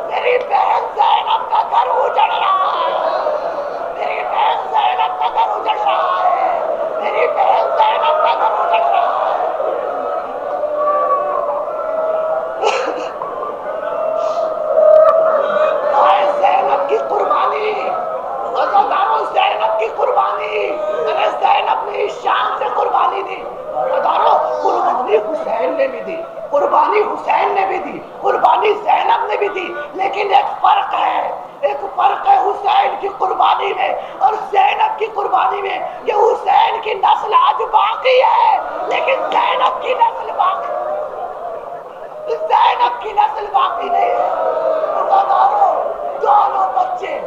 Speaker 1: میری بہن زینب کا گھر اجڑ رہا ہے، میری بہن زینب کا گھر اجڑ رہا ہے، میری بہن زینب کا گھر اجڑ رہا ہے. زینب کی قربانی، عزادارو زینب کی قربانی. ارے زینب نے اس شان سے قربانی دی. عزادارو قربانی حسین نے بھی دی، قربانی حسین نے بھی دی، قربانی زینب نے بھی دی، لیکن ایک فرق ہے، ایک فرق ہے حسین کی قربانی میں اور زینب کی قربانی میں کہ حسین کی نسل آج باقی ہے لیکن زینب کی نسل باقی، زینب کی نسل باقی نہیں ہے. عزادارو دونوں بچے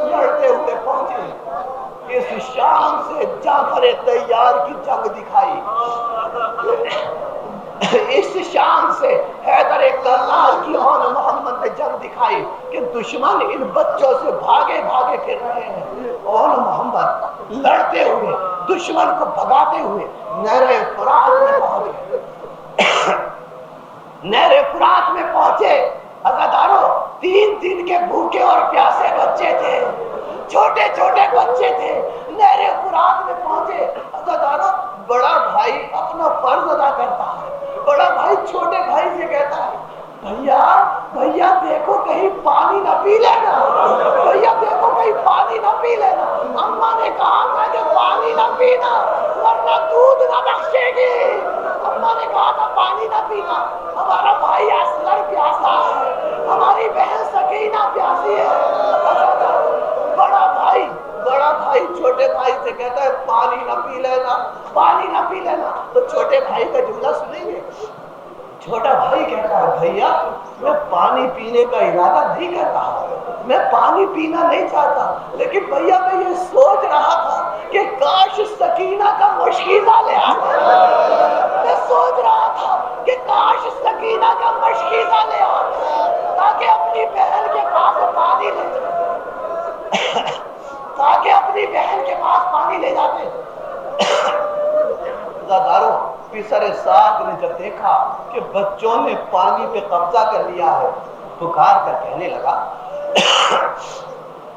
Speaker 1: لڑتے ہوئے پہنچے. اس شام سے جعفر طیار کی جنگ دکھائی، اس شام سے حیدر کرار کی اون محمد نے جنگ دکھائی کہ دشمن ان بچوں سے بھاگے بھاگے پھر رہے ہیں. اون محمد لڑتے ہوئے دشمن کو بھگاتے ہوئے نہر فرات میں پہنچے، نہر فرات میں پہنچے. عزادارو 3 دن کے بھوکے اور پیاسے بچے تھے، چھوٹے چھوٹے بچے تھے، نہر فرات میں پہنچے. عزادارو بڑا بھائی اپنا فرض ادا کرتا ہے، بڑا بھائی چھوٹے بھائی سے کہتا ہے بھیا دیکھو کہیں پانی نہ پی لینا، بھیا دیکھو کہیں پانی نہ پی لینا. اماں نے کہا تھا کہ پانی نہ پینا ورنہ دودھ نہ بخشے گی، اماں نے کہا تھا پانی نہ پینا. ہمارا بھائی اصغر پیاسا ہے، ہماری بہن سکینہ پیاسی ہے. بڑا بھائی چھوٹے بھائی سے کہتا ہے پانی نہ پی لینا، پانی نہ پی لینا. تو چھوٹے بھائی کا جملہ سنیں گے. چھوٹا بھائی کہتا ہے بھیا میں پانی پینے کا ارادہ نہیں کر رہا، میں پانی پینا نہیں چاہتا، لیکن بھیا میں یہ سوچ رہا تھا کہ کاش سکینہ کا مشکیزہ لے آتا، میں سوچ رہا تھا کہ کاش سکینہ کا مشکیزہ لے آتا تاکہ اپنی بہن کے پاس پانی لے جاتے، تاکہ اپنی بہن کے پاس پانی لے جاتے. عزادارو پسر سعد نے جب دیکھا کہ بچوں نے پانی پہ قبضہ کر لیا ہے، پکار کر کہنے لگا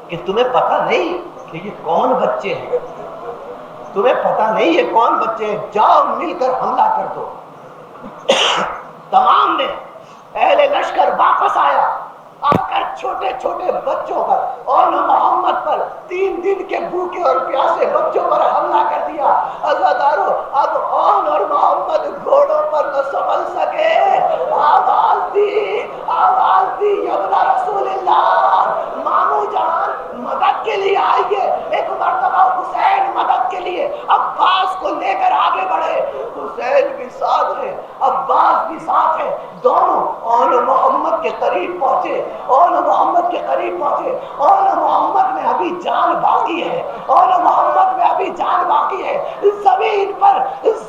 Speaker 1: کہ تمہیں پتہ نہیں کہ یہ کون بچے ہیں؟ تمہیں پتہ نہیں یہ کون بچے ہیں؟ جاؤ مل کر حملہ کر دو۔ تمام نے اہل لشکر واپس آیا، آ کر چھوٹے چھوٹے بچوں پر اور محمد پر 3 دن کے بھوکے اور پیاسے بچوں پر حملہ کر دیا۔ عزادارو، اب اون اور محمد گھوڑوں پر نہ سنبھل سکے، آواز دی یبنا رسول اللہ، مامو جان مدد کے لیے آئیے۔ ایک مرتبہ حسین مدد کے لیے عباس کو لے کر آگے بڑھے، حسین بھی ساتھ ہے، عباس بھی ساتھ ہے، دونوں اون محمد کے قریب پہنچے، اون محمد کے قریب پہنچے۔ اون محمد میں ابھی جان باقی ہے، اون محمد میں ابھی جان باقی ہے۔ زمین پر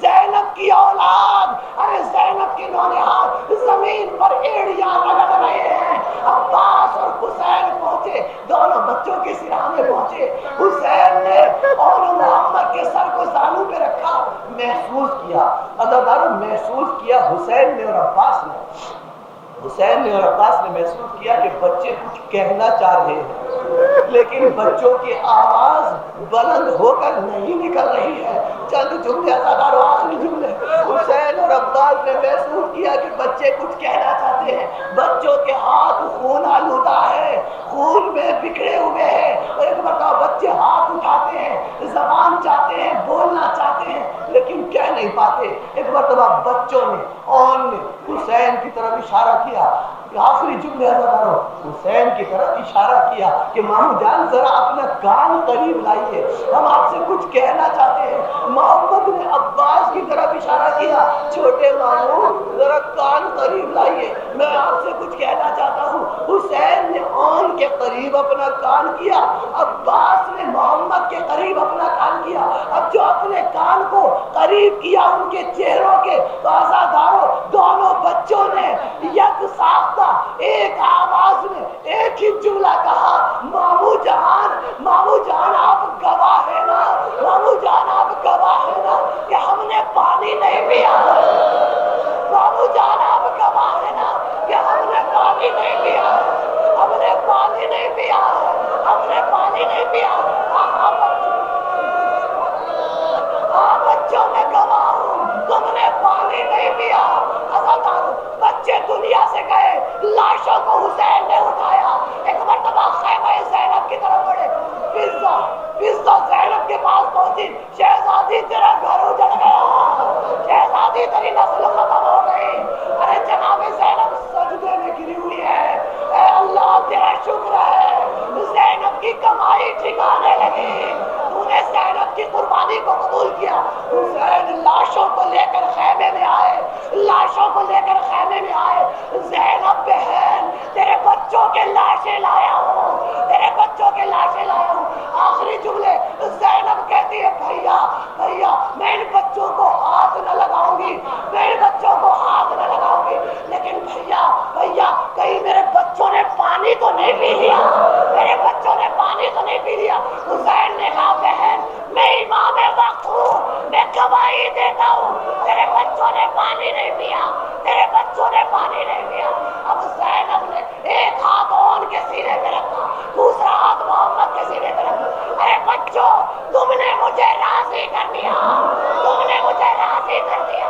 Speaker 1: زینب کی اولاد، ارے زینب کے نونہار زمین پر ایڑیاں رگڑ رہے ہیں۔ عباس اور حسین پہنچے، دونوں بچوں کے سرانے پہنچے۔ حسین نے اون محمد کے سر کو زانو پہ رکھا، محسوس کیا، عزادارو محسوس کیا حسین نے اور عباس نے محسوس کیا کہ بچے کچھ کہنا چاہ رہے ہیں، لیکن بچوں کی آواز بلند ہو کر نہیں نکل رہی ہے۔ چند جملے عزادارو، آخری جملے، حسین اور عباس نے محسوس کیا کہ بچے کچھ کہنا چاہتے ہیں۔ بچوں کے ہاتھ خون آلودہ ہے، خون میں بکھرے ہوئے ہیں، اور ایک مرتبہ بچے ہاتھ اٹھاتے ہیں، زبان چاہتے ہیں، بولنا چاہتے ہیں، لیکن کہہ نہیں پاتے۔ ایک مرتبہ بچوں نے اون نے حسین کی طرف اشارہ کیا، آخری جملے عزادارو، حسین کی طرف اشارہ کیا کہ مامو جان ذرا اپنا کان قریب لائیے، ہم آپ سے کچھ کہنا چاہتے ہیں۔ محمد نے عباس کی طرف اشارہ کیا، چھوٹے مامو ذرا کان قریب لائیے، میں آپ سے کچھ کہنا چاہتا ہوں۔ حسین نے اون کے قریب اپنا کان کیا، عباس نے محمد کے قریب اپنا کان کیا۔ اب جو اپنے کان کو قریب کیا ان کے چہروں کے، تو عزادارو دونوں بچوں نے یک ساختہ ایک آواز میں ایک ہی جملہ کہا، مامو جان آپ گواہ ہے نا، مامو جان آپ گواہ ہے نا کہ ہم نے پانی نہیں پیا، مامو جان آپ گواہ ہے نا کہ ہم نے پانی نہیں پیا، ہم نے پانی نہیں پیا، ہم نے پانی نہیں پیا۔ بچوں میں گواہ ہوں، تم نے پانی نہیں پیا۔ عزادارو، بچے دنیا سے گئے، لاشوں کو حسین نے اٹھایا، ایک مرتبہ خیمہ زینب کی طرف بڑھے، فضہ زینب کے پاس پہنچی، شہزادی تیرا گھر اجڑ گیا، شہزادی تیری نسل ختم ہو گئی۔ ارے جناب زینب سجدے میں گری ہوئی ہے، اے اللہ تیرا شکر ہے، زینب کی کمائی ٹھکانے لگی، تو نے زینب کی قربانی کو قبول کیا۔ حسین لاشوں کو لے کر خیمے میں آئے، لاشوں کو لے کر خیمے میں آئے، زینب بہن تیرے بچوں کے لاشیں لایا ہوں، تیرے بچوں کے لاشیں لایا ہوں۔ آخری جملے زینب کہتی ہے، بھیا میں ان بچوں کو ہاتھ نہ لگاؤں گی، میں ان بچوں کو ہاتھ نہ لگاؤں گی، لیکن بھیا کہیں میرے بچوں نے پانی تو نہیں پی لیا، میرے بچوں نے پانی تو نہیں پی لیا۔ حسین نے کہا، بہن میں امام وقت ہوں، میں گواہی دیتا ہوں، تیرے بچوں نے پانی نہیں پیا، تیرے بچوں نے پانی نہیں پیا۔ اب زینب نے ایک ہاتھ اون کے سینے پہ رکھا، دوسرا ہاتھ محمد کے سینے پہ رکھا، ارے بچوں تم نے مجھے راضی کر دیا، تم نے مجھے راضی کر دیا۔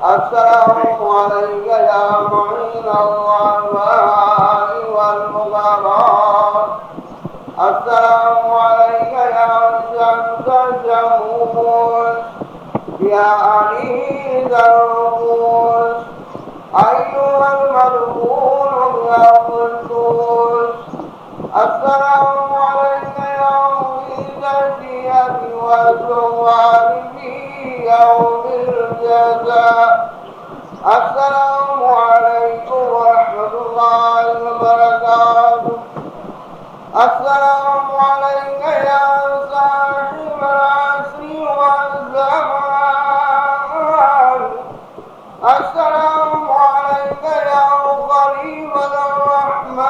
Speaker 3: السلام عليك يا معين الضعفاء والفقراء السلام عليك يا شمس الشموس يا أنيس الرؤوس أيها المرهون يا قدوس السلام عليك يا مغيث الشيئة والزوال في يوم الجزاء السلام عليكم ورحمة الله وبركاته السلام عليك يا صاحب العصر والزمان السلام عليك يا خليفة الرحمن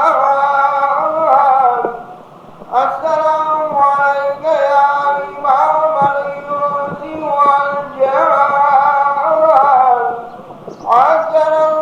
Speaker 3: السلام عليك يا إمام الإنس والجان السلام